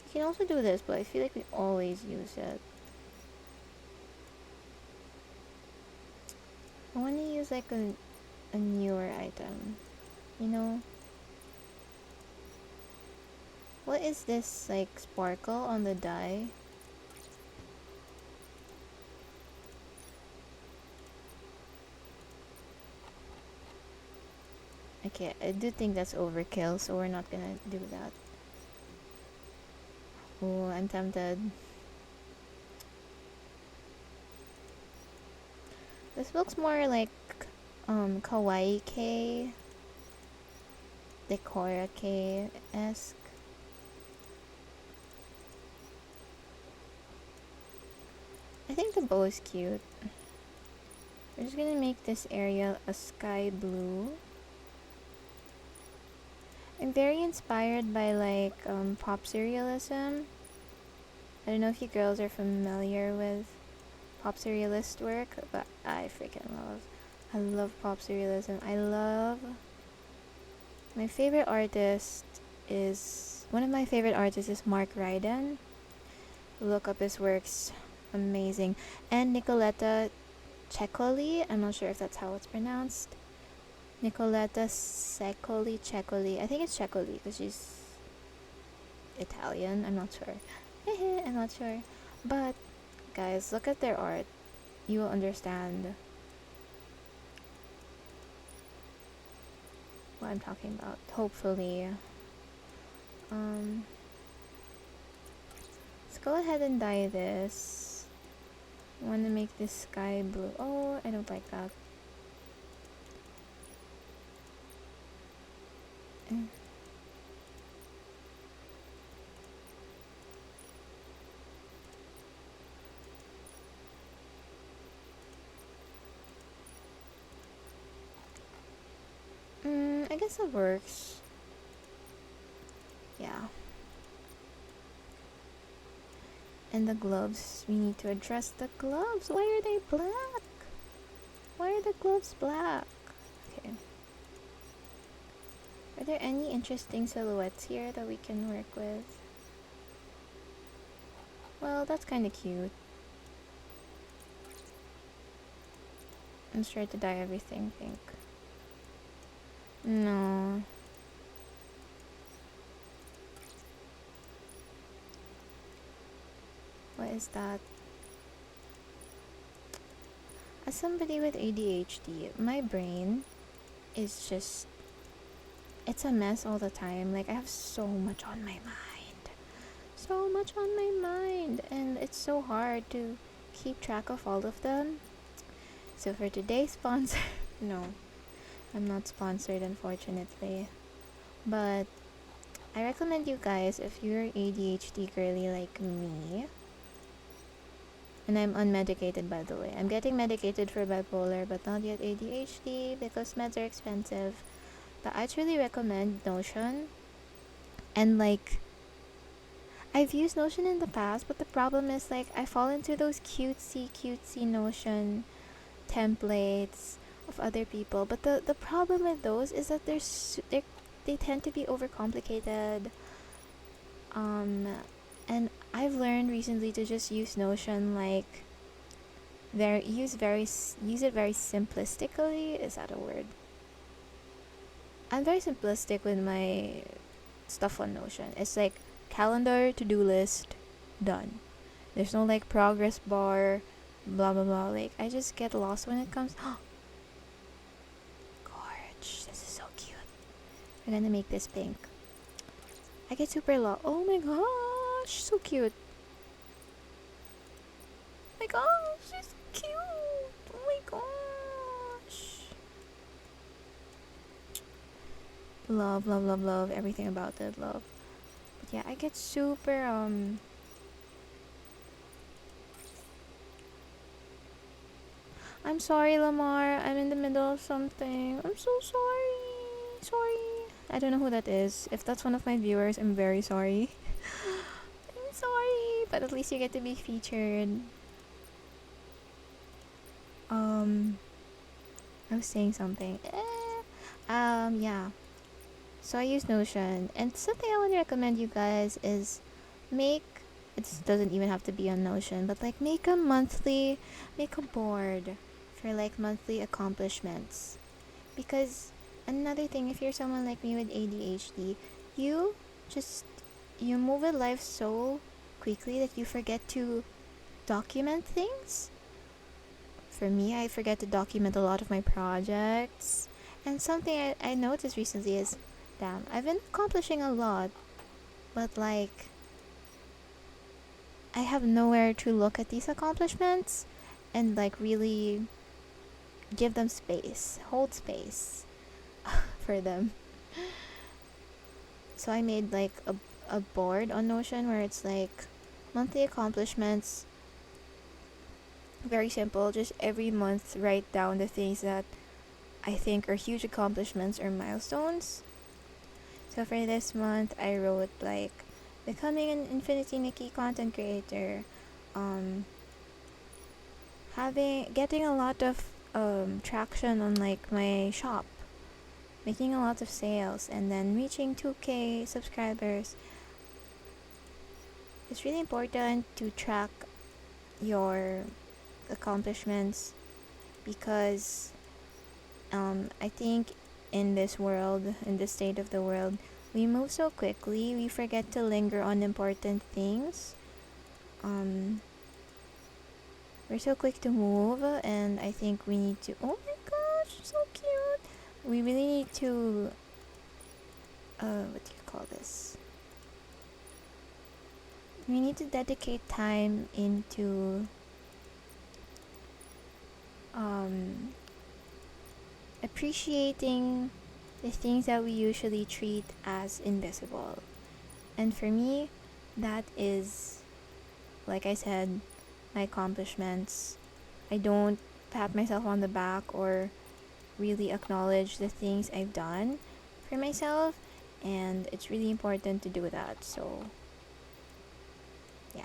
You can also do this, but I feel like we always use it. I want to use like a newer item, you know? What is this, like, sparkle on the dye? Okay, I do think that's overkill, so we're not gonna do that. Oh, I'm tempted. This looks more like kawaii K, Decora K-esque. I think the bow is cute. We're just gonna make this area a sky blue. I'm very inspired by like pop surrealism. I don't know if you girls are familiar with pop surrealist work, but I love pop surrealism. I love my favorite artist is one of my favorite artists is Mark Ryden. Look up his works, amazing. And Nicoletta Cecoli, I'm not sure if that's how it's pronounced. Nicoletta Cecoli. I think it's Cecoli because she's Italian. I'm not sure. I'm not sure. But guys, look at their art. You will understand what I'm talking about. Hopefully. Let's go ahead and dye this. I want to make this sky blue. Oh, I don't like that. I guess it works. Yeah. And the gloves. We need to address the gloves. Why are they black? Why are the gloves black? Okay. Are there any interesting silhouettes here that we can work with? Well, that's kind of cute. Let's try to dye everything pink. No. What is that? As somebody with ADHD, my brain is just... it's a mess all the time. Like, I have so much on my mind. So much on my mind. And it's so hard to keep track of all of them. So for today's sponsor... no. I'm not sponsored, unfortunately. But I recommend you guys, if you're ADHD girly like me, and I'm unmedicated, by the way. I'm getting medicated for bipolar, but not yet ADHD because meds are expensive. But I truly recommend Notion. And like, I've used Notion in the past, but the problem is like I fall into those cutesy Notion templates of other people. But the problem with those is that they tend to be overcomplicated. And I've learned recently to just use Notion like use it very simplistically. Is that a word? I'm very simplistic with my stuff on Notion. It's like calendar, to-do list, done. There's no like progress bar, blah blah blah. Like I just get lost when it comes. Gorge, this is so cute. We're gonna make this pink. I get super lost. Oh my gosh, so cute. Oh my gosh, she's cute. Oh my gosh. Love, love, love, love. Everything about it, love. But yeah, I get super, I'm sorry, Lamar. I'm in the middle of something. I'm so sorry. Sorry. I don't know who that is. If that's one of my viewers, I'm very sorry. I'm sorry. But at least you get to be featured. I was saying something. Yeah. So I use Notion. And something I want to recommend you guys is it doesn't even have to be on Notion, but like make a board for like monthly accomplishments. Because another thing, if you're someone like me with ADHD, you move in life so quickly that you forget to document things. For me, I forget to document a lot of my projects. And something I noticed recently is, damn, I've been accomplishing a lot, but like, I have nowhere to look at these accomplishments and like really give them space, hold space for them. So I made like a board on Notion where it's like monthly accomplishments. Very simple, just every month write down the things that I think are huge accomplishments or milestones. So for this month, I wrote like becoming an Infinity Nikki content creator, getting a lot of traction on like my shop, making a lot of sales, and then reaching 2K subscribers. It's really important to track your accomplishments because I think in this world, in this state of the world, we move so quickly, we forget to linger on important things. Um, we're so quick to move, and I think we need to. Oh my gosh, so cute! We really need to. What do you call this? We need to dedicate time into um, appreciating the things that we usually treat as invisible. And for me, that is, like I said, my accomplishments. I don't pat myself on the back or really acknowledge the things I've done for myself, and it's really important to do that. So, yeah.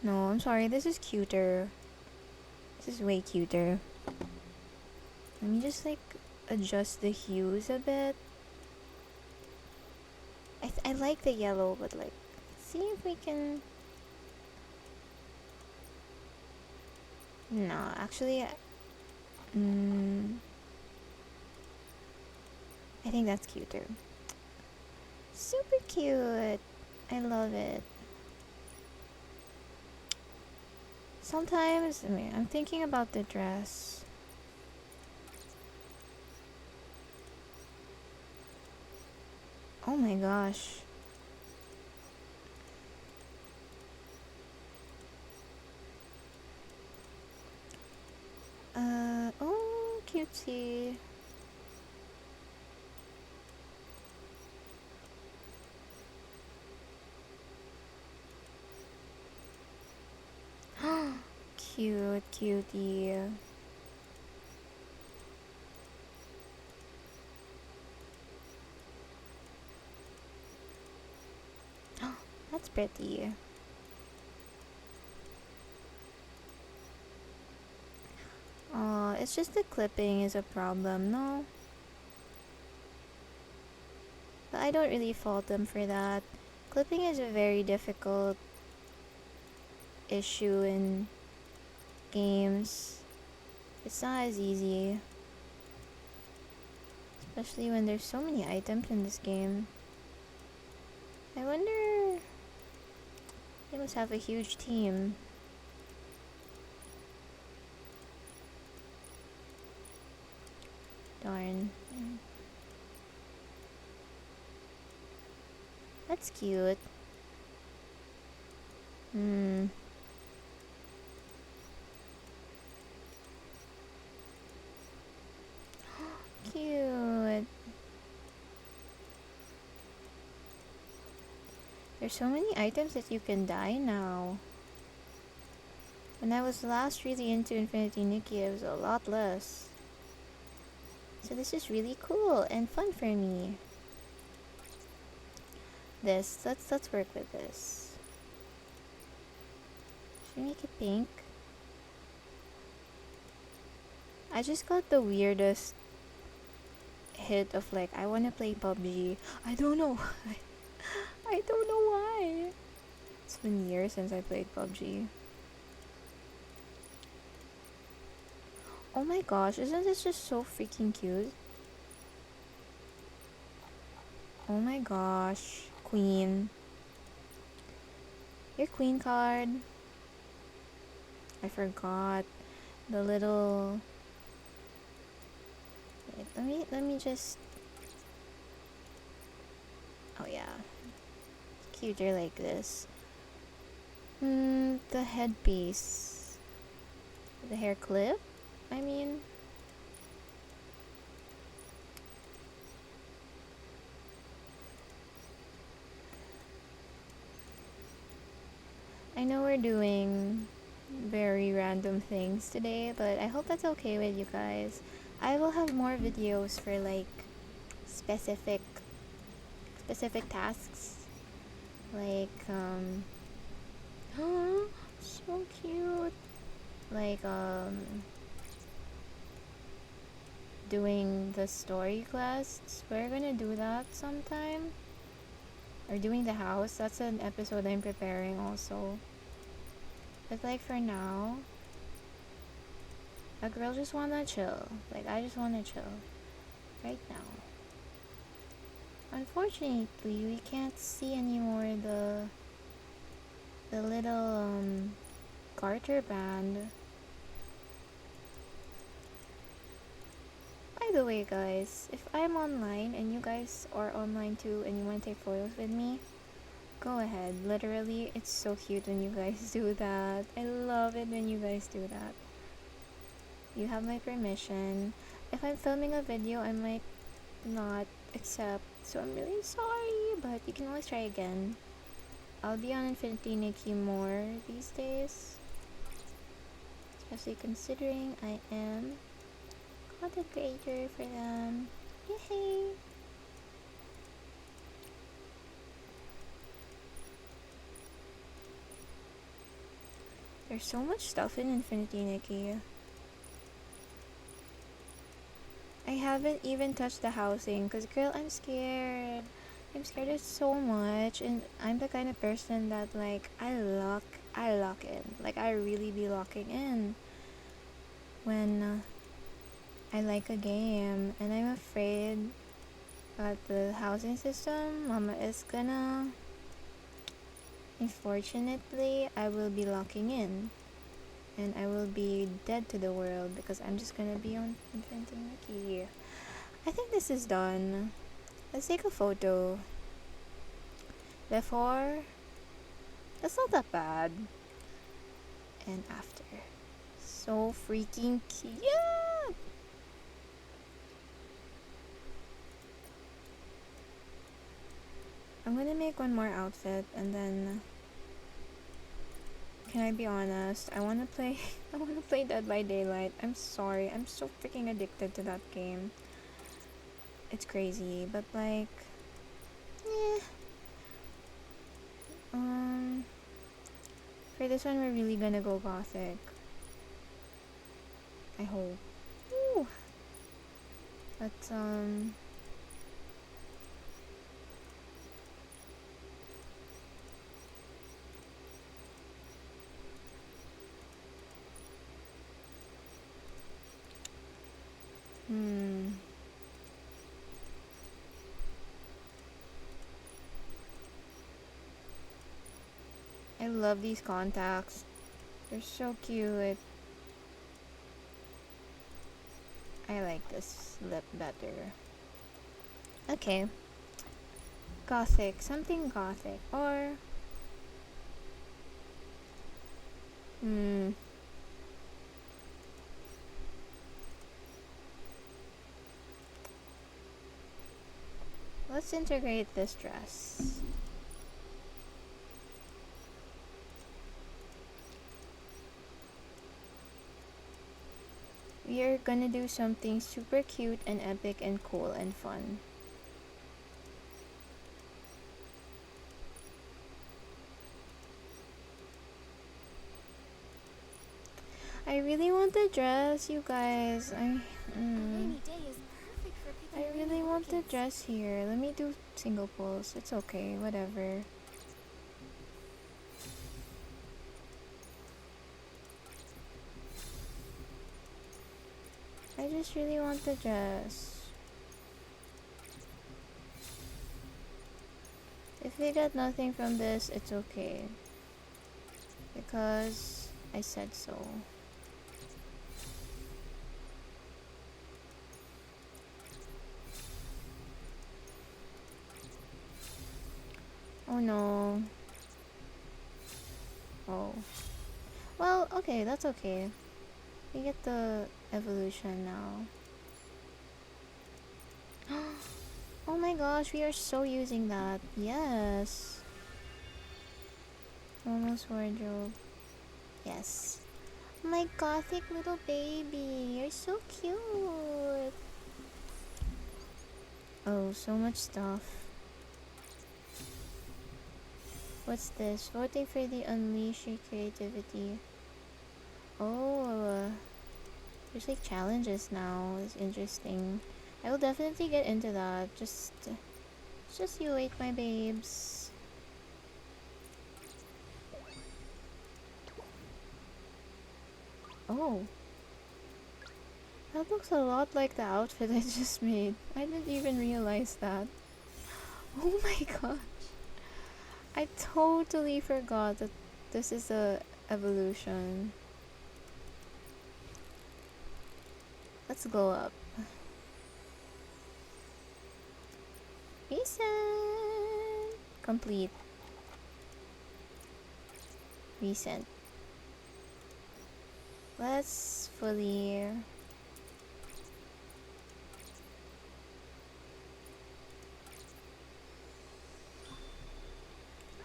No, I'm sorry. This is cuter. This is way cuter. Let me just like adjust the hues a bit. I like the yellow, but like, see if we can. No, actually, mm, I think that's cuter. Super cute. I love it. Sometimes, I'm thinking about the dress. Oh my gosh. Oh, cutesy. Cute, cutie. That's pretty. It's just the clipping is a problem, no? But I don't really fault them for that. Clipping is a very difficult issue in games. It's not as easy, especially when there's so many items in this game. I wonder, they must have a huge team. Darn. That's cute. Hmm. Cute. There's so many items that you can dye now. When I was last really into Infinity Nikki, it was a lot less. So this is really cool and fun for me. Let's work with this. Should we make it pink? I just got the weirdest hit of like, I wanna play PUBG. I don't know why. I don't know why. It's been years since I played PUBG. Oh my gosh, isn't this just so freaking cute? Oh my gosh, Queen. Your Queen card. I forgot the little. Wait, let me just. Oh yeah, cuter like this. The headpiece, the hair clip. I mean. I know we're doing very random things today, but I hope that's okay with you guys. I will have more videos for like specific tasks, like So cute. Like, doing the story quests. We're gonna do that sometime. Or doing the house. That's an episode I'm preparing also. But like for now, a girl just wanna chill. Like I just wanna chill. Right now. Unfortunately, we can't see anymore the little garter band. By the way, guys, if I'm online and you guys are online too and you want to take photos with me, go ahead. Literally, it's so cute when you guys do that. I love it when you guys do that. You have my permission. If I'm filming a video, I might not accept, so I'm really sorry, but you can always try again. I'll be on Infinity Nikki more these days, especially considering I am content creator for them. Yay! There's so much stuff in Infinity Nikki. I haven't even touched the housing because, girl, I'm scared. I'm scared of so much, and I'm the kind of person that like I lock in. Like I really be locking in when I like a game, and I'm afraid that the housing system mama is gonna. Unfortunately, I will be locking in, and I will be dead to the world because I'm just gonna be on Infinity Nikki. I think this is done. Let's take a photo. Before, that's not that bad. And after. So freaking cute! I'm gonna make one more outfit and then can I be honest? I wanna play I wanna play Dead by Daylight. I'm sorry. I'm so freaking addicted to that game. It's crazy, but like eh. For this one we're really gonna go gothic. I hope. Ooh. But I love these contacts. They're so cute. I like this lip better. Okay. Gothic. Something gothic. Or let's integrate this dress. We are gonna do something super cute and epic and cool and fun. I really want the dress, you guys. I really want the dress here. Let me do single pulls. It's okay, whatever. I just really want the dress. If we get nothing from this, it's okay. Because I said so. Oh no. Oh. Well, okay, that's okay. We get the evolution now. Oh my gosh, we are so using that. Yes. Almost wardrobe. Yes. My gothic little baby. You're so cute. Oh, so much stuff. What's this? Voting for the unleash your creativity. Oh, there's like challenges now. It's interesting. I will definitely get into that. Just you wait, my babes. Oh, that looks a lot like the outfit I just made. I didn't even realize that. Oh my gosh. I totally forgot that this is a evolution. Let's go up. Recent. Complete. Recent. Let's fully...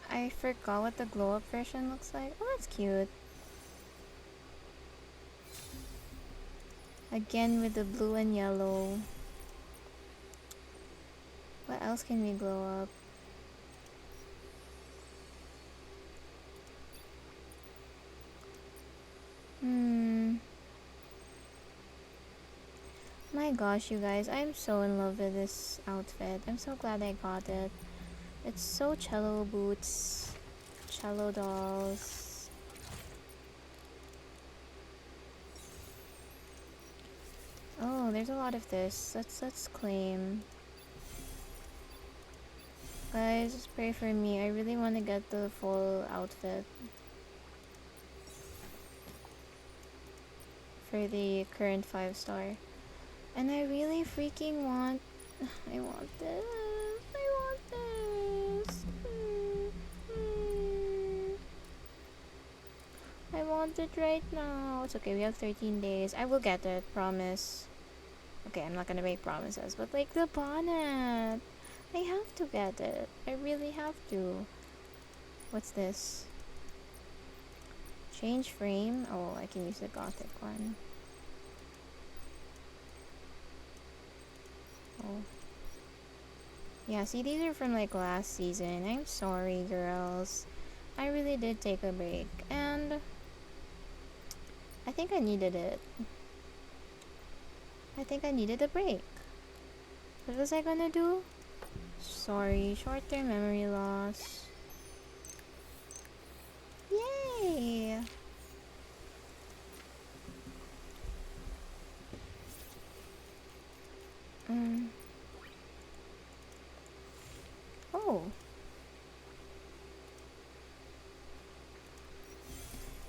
I forgot what the glow up version looks like. Oh, that's cute. Again with the blue and yellow. What else can we glow up? My gosh, you guys, I'm so in love with this outfit. I'm so glad I got it. It's so cello boots, cello dolls. Oh, there's a lot of this. Let's claim. Guys, just pray for me. I really want to get the full outfit for the current 5-star. And I really freaking want... I want this. I want this. I want it right now. It's okay, we have 13 days. I will get it, promise. Okay, I'm not gonna make promises, but like the bonnet. I have to get it. I really have to. What's this? Change frame? Oh, I can use the gothic one. Oh. Yeah, see, these are from like last season. I'm sorry, girls. I really did take a break, and I think I needed it. I think I needed a break. What was I gonna do? Sorry, short-term memory loss. Yay! Oh.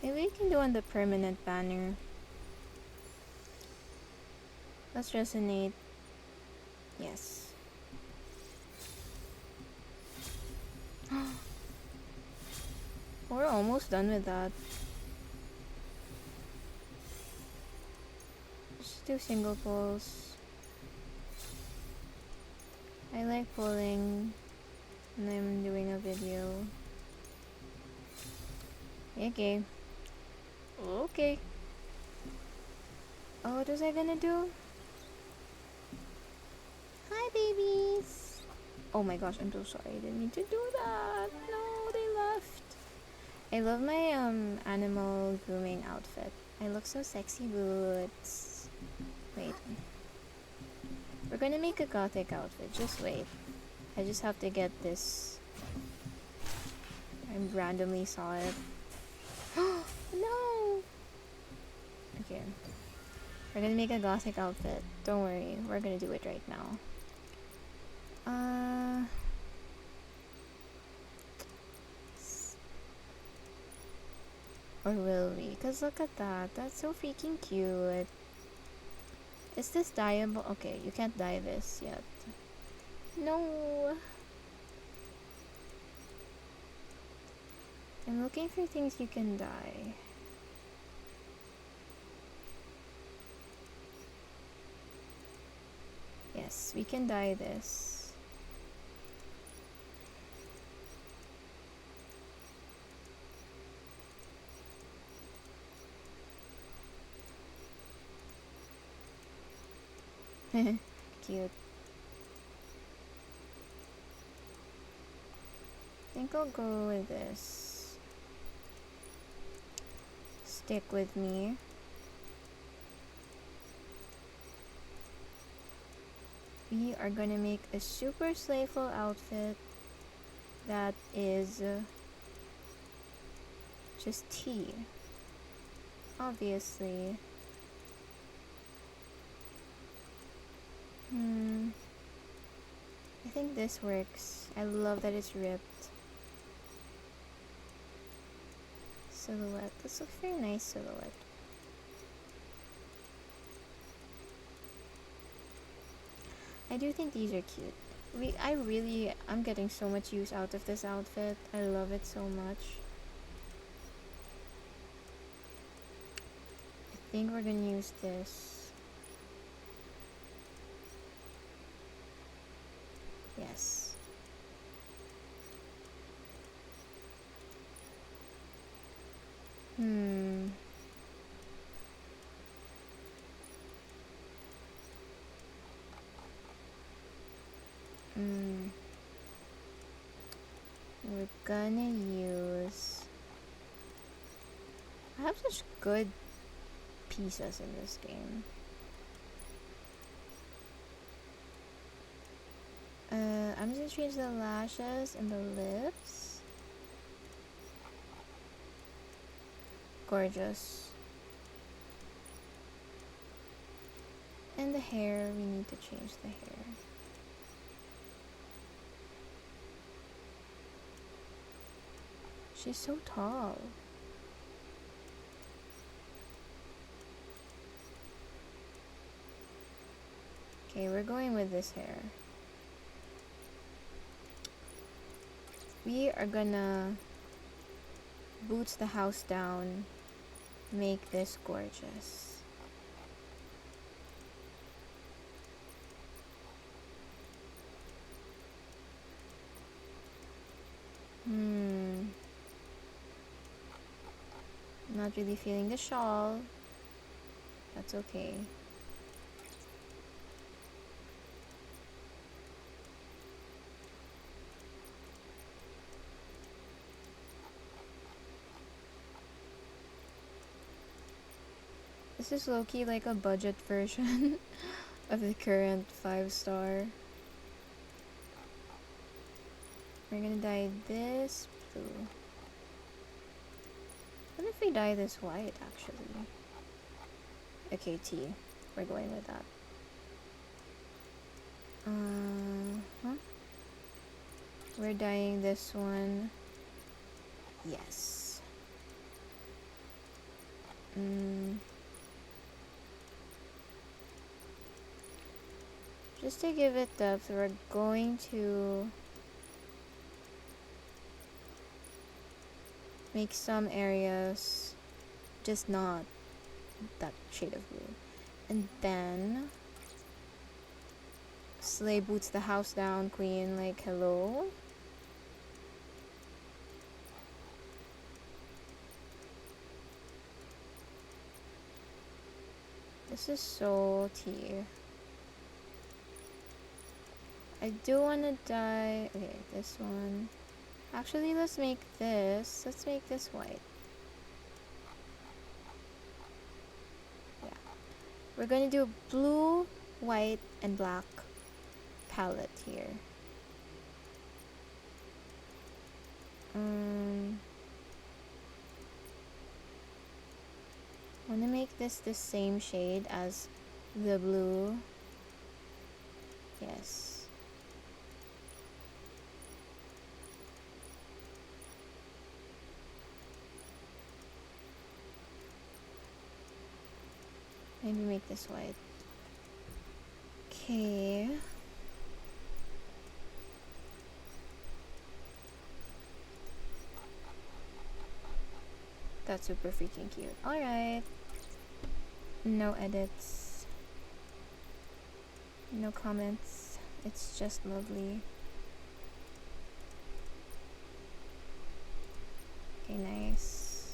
Maybe we can do on the permanent banner. Let's resonate. Yes. We're almost done with that. Just do single pulls. I like pulling when I'm doing a video. Okay. Okay. Oh, what was I gonna do? Hi, babies! Oh my gosh, I'm so sorry. I didn't mean to do that. No, they left. I love my animal grooming outfit. I look so sexy, boots. Wait. We're gonna make a gothic outfit. Just wait. I just have to get this. I randomly saw it. No! Okay. We're gonna make a gothic outfit. Don't worry. We're gonna do it right now. Or will we? Because look at that. That's so freaking cute. Is this dyeable? Okay, you can't dye this yet. No! I'm looking for things you can dye. Yes, we can dye this. Cute. I think I'll go with this. Stick with me. We are gonna make a super slayful outfit that is just tea. Obviously. I think this works. I love that it's ripped. Silhouette. This looks very nice silhouette. I do think these are cute. I'm getting so much use out of this outfit. I love it so much. I think we're gonna use this. Yes. We're gonna use... I have such good pieces in this game. I'm just gonna change the lashes and the lips. Gorgeous. And the hair, we need to change the hair. She's so tall. Okay, we're going with this hair. We are gonna boots the house down, make this gorgeous. Not really feeling the shawl. That's okay. This is low-key like a budget version of the current 5-star. We're gonna dye this blue. What if we dye this white, actually? Okay, T. We're going with that. We're dyeing this one. Yes. Just to give it depth, we're going to make some areas just not that shade of blue. And then Slay boots the house down, queen, like, hello? This is so tea. I do want to dye... Okay, this one. Actually, let's make this. Let's make this white. Yeah. We're going to do blue, white, and black palette here. I want to make this the same shade as the blue. Yes. Maybe make this white. Okay. That's super freaking cute. Alright. No edits. No comments. It's just lovely. Okay, nice.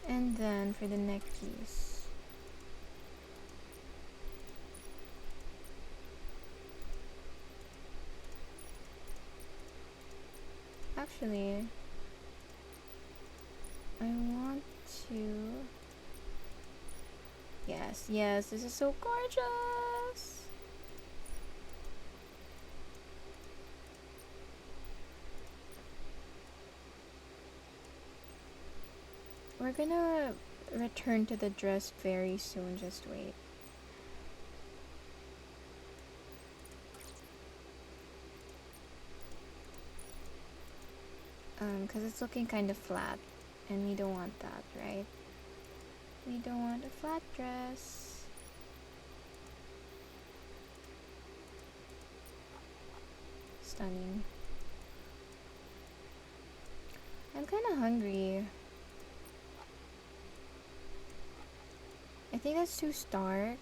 And then for the neck piece, actually. I want to... Yes, yes, this is so gorgeous! We're gonna return to the dress very soon, just wait. Because it's looking kind of flat, and we don't want that, right? We don't want a flat dress. Stunning. I'm kind of hungry. I think that's too stark.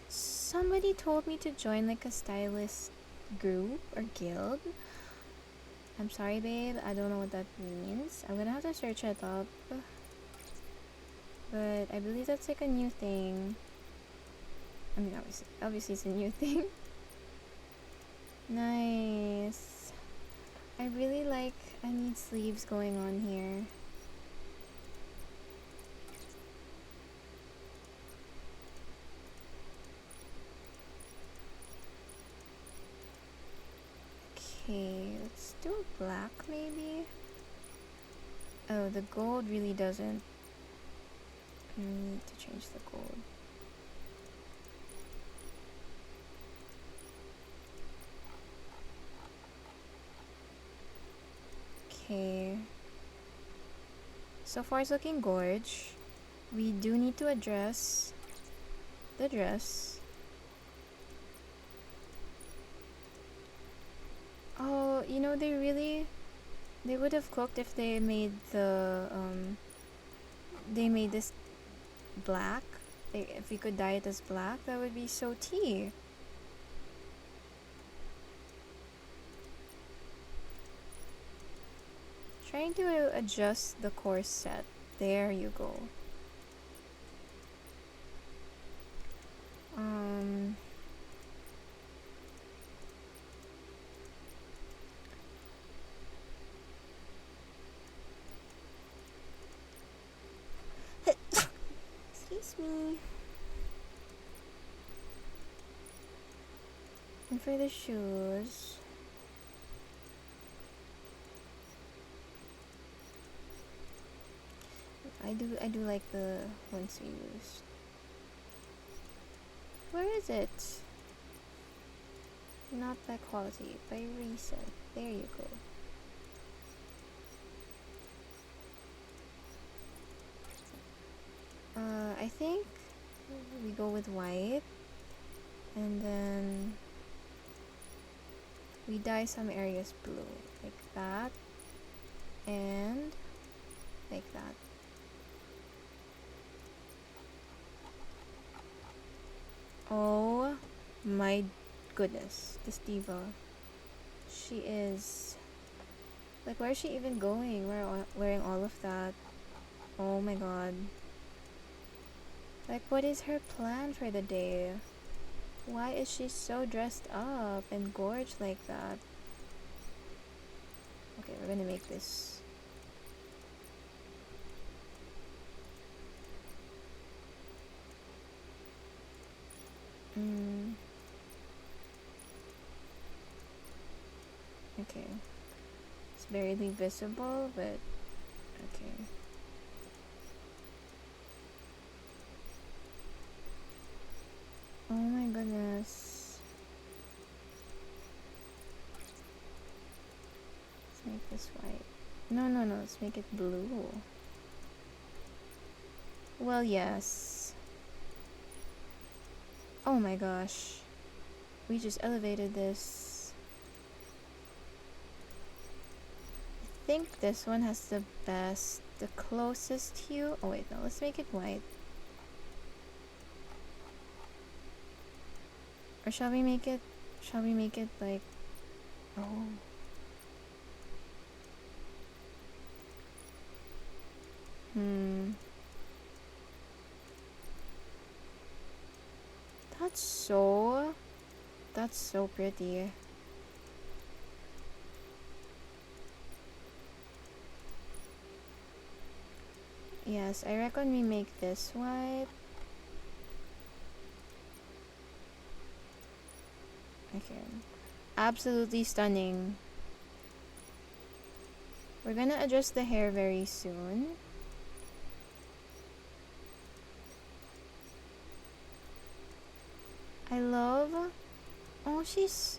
Somebody told me to join like a stylist group or guild. I'm sorry, babe. I don't know what that means. I'm gonna have to search it up. But I believe that's like a new thing. I mean, obviously it's a new thing. Nice. I really like... I need sleeves going on here. Okay, let's do a black maybe. Oh, the gold really doesn't... I need to change the gold. Okay. So far it's looking gorge. We do need to address the dress. Oh, you know, they would have cooked if they made they made this black. If we could dye it as black, that would be so tea. Trying to adjust the corset. There you go. Excuse me. And for the shoes, I do like the ones we used. Where is it? Not by quality, by reset. There you go. I think we go with white, and then we dye some areas blue, like that, and like that. Oh my goodness, this diva. She is... Like, where is she even going? Wearing all of that. Oh my god. Like, what is her plan for the day? Why is she so dressed up and gorgeous like that? Okay, we're gonna make this. Okay. It's barely visible, but okay. Oh my goodness. Let's make this white. No, let's make it blue. Well, yes. Oh my gosh. We just elevated this. I think this one has the closest hue. Oh wait, no, let's make it white. Or shall we make it like... Oh. That's so pretty. Yes, I reckon we make this white. Okay. Absolutely stunning. We're gonna adjust the hair very soon. I love... Oh, she's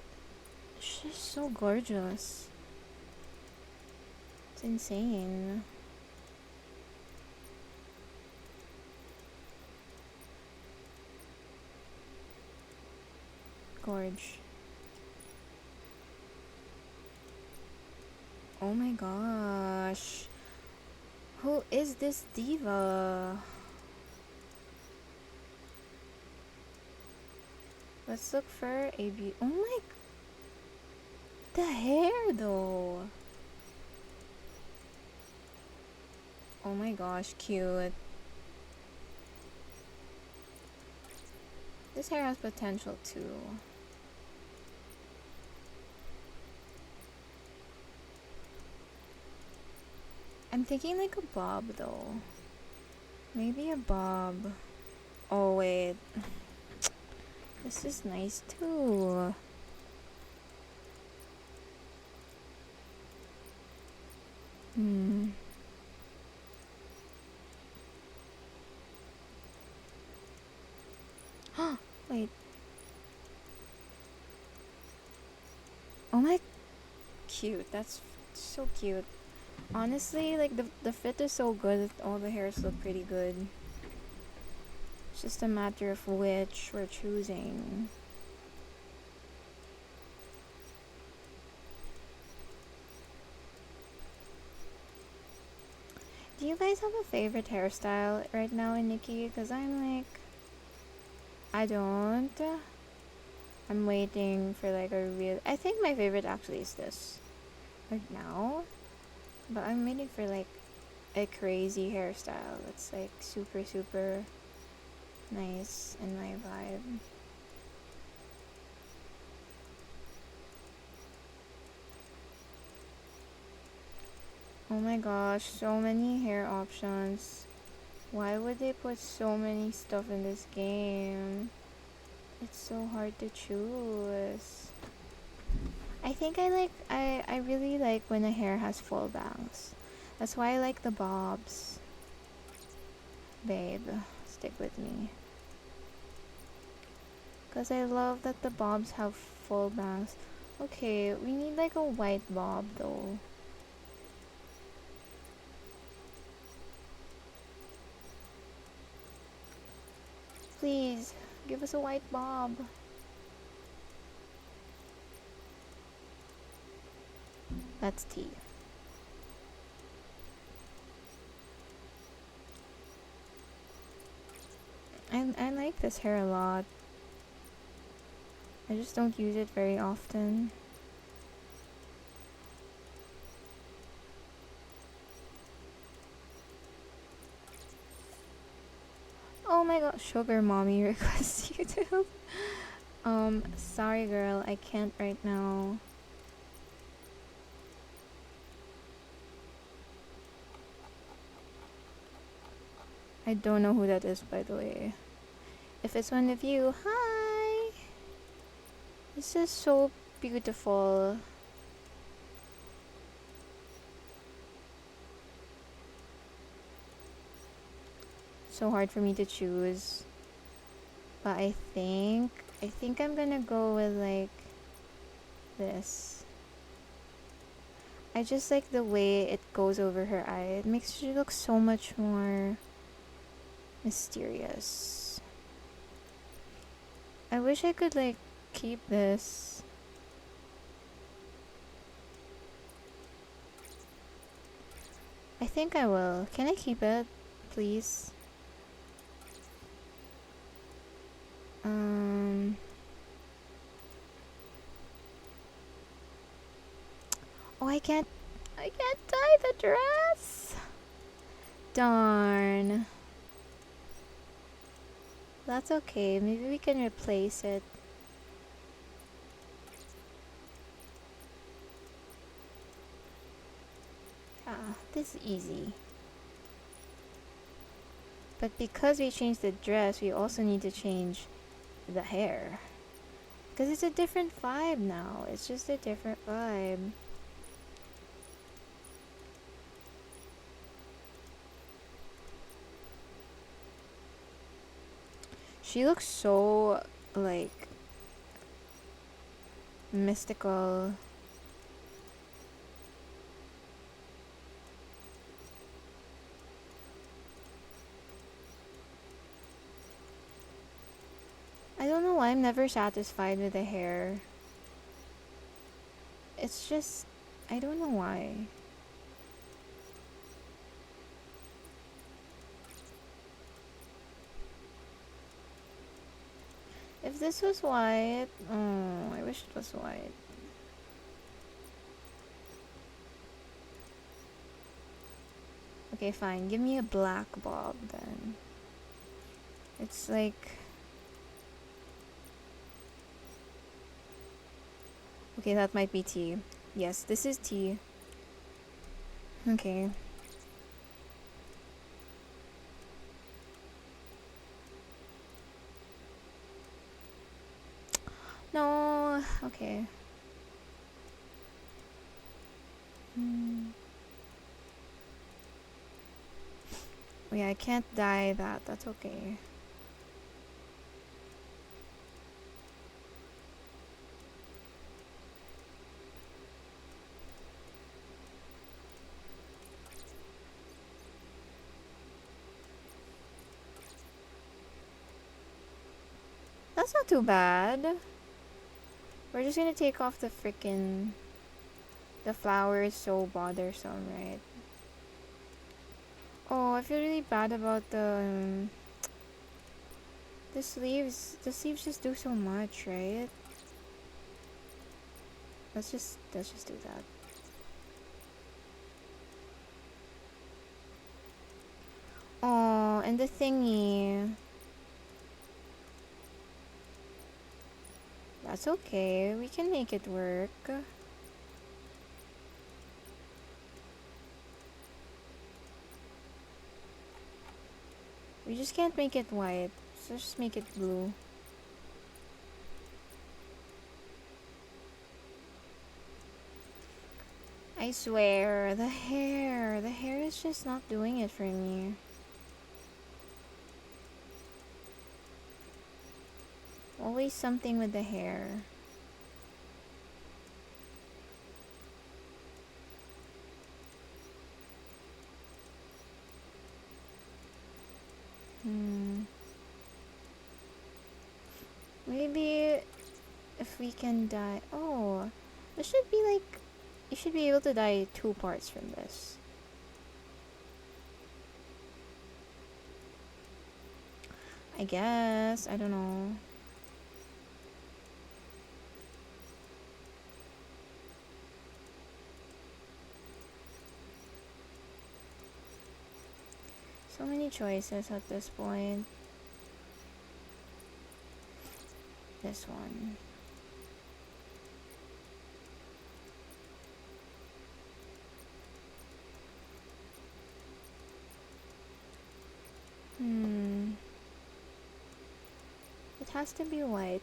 so gorgeous. It's insane. Gorge. Oh my gosh. Who is this diva? Let's look for a oh my... The hair though. Oh my gosh, cute. This hair has potential too. I'm thinking like a bob though. Maybe a bob. Oh wait. This is nice too. Wait. Oh my... Cute. That's so cute. Honestly, like the fit is so good. All the hairs look pretty good. It's just a matter of which we're choosing. Do you guys have a favorite hairstyle right now in Nikki? Because I'm like... I don't. I'm waiting for like a real... I think my favorite actually is this. Right now. But I'm waiting for like a crazy hairstyle that's like super super nice in my vibe. Oh my gosh, so many hair options. Why would they put so many stuff in this game? It's so hard to choose. I think I really like when a hair has full bangs. That's why I like the bobs. Babe, stick with me. Because I love that the bobs have full bangs. Okay, we need like a white bob though. Please, give us a white bob. That's tea. I like this hair a lot. I just don't use it very often. Oh my god, sugar mommy requests YouTube. Sorry girl, I can't right now. I don't know who that is, by the way. If it's one of you, hi! This is so beautiful. So hard for me to choose. But I think I'm gonna go with like this. I just like the way it goes over her eye. It makes her look so much more mysterious. I wish I could like keep this. I think I will. Can I keep it, please? Oh, I can't tie the dress. Darn. That's okay. Maybe we can replace it. Ah, this is easy. But because we changed the dress, we also need to change the hair. Because it's a different vibe now. It's just a different vibe. She looks so, like, mystical. I don't know why I'm never satisfied with the hair. It's just, I don't know why. If this was white, oh, I wish it was white. Okay, fine. Give me a black bob then. It's like... Okay, that might be tea. Yes, this is tea. Okay. No, okay. Oh yeah, I can't dye that. That's okay. That's not too bad. We're just gonna take off the freaking... The flower is so bothersome, right? Oh, I feel really bad about the sleeves. The sleeves just do so much, right? Let's just do that. Oh, and the thingy. That's okay. We can make it work. We just can't make it white. So just make it blue. I swear, the hair. The hair is just not doing it for me. Always something with the hair. Maybe if we can dye... Oh, this should be like... You should be able to dye 2 parts from this. I guess. I don't know. So many choices at this point. This one. It has to be white.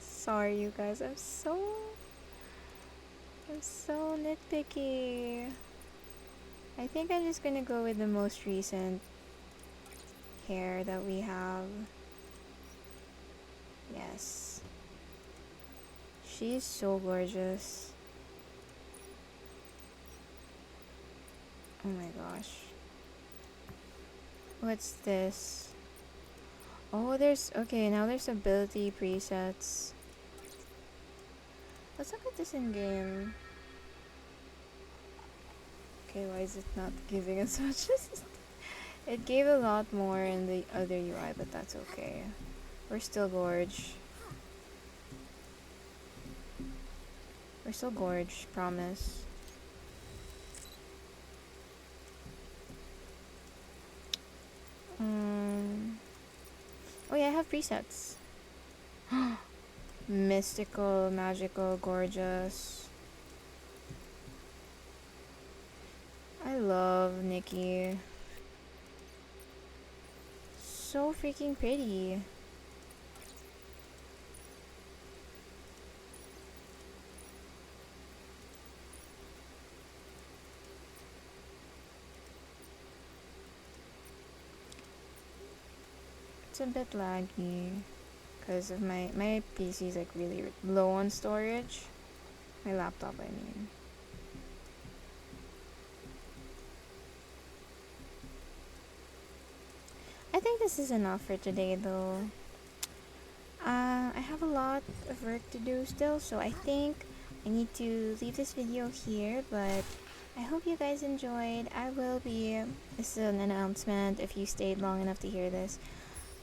Sorry, you guys. I'm so nitpicky. I think I'm just gonna go with the most recent hair that we have. Yes. She's so gorgeous. Oh my gosh. What's this? Oh, there's... Okay, now there's ability presets. Let's look at this in game. Okay, why is it not giving as much as... It gave a lot more in the other UI, but that's okay. We're still gorge. We're still gorge, promise. Oh yeah, I have presets. Mystical, magical, gorgeous. I love Nikki. So freaking pretty. It's a bit laggy because of my PC is like really low on storage. My laptop, I mean. I think this is enough for today though. I have a lot of work to do still, so I think I need to leave this video here, but I hope you guys enjoyed. This is an announcement if you stayed long enough to hear this.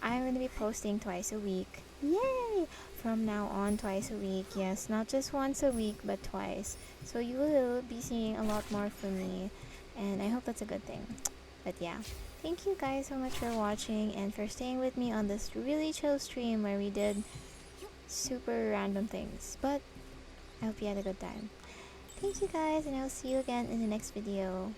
I'm going to be posting twice a week. Yay! From now on, twice a week. Yes, not just once a week, but twice. So you will be seeing a lot more from me, and I hope that's a good thing. But yeah, thank you guys so much for watching and for staying with me on this really chill stream where we did super random things. But I hope you had a good time. Thank you guys, and I'll see you again in the next video.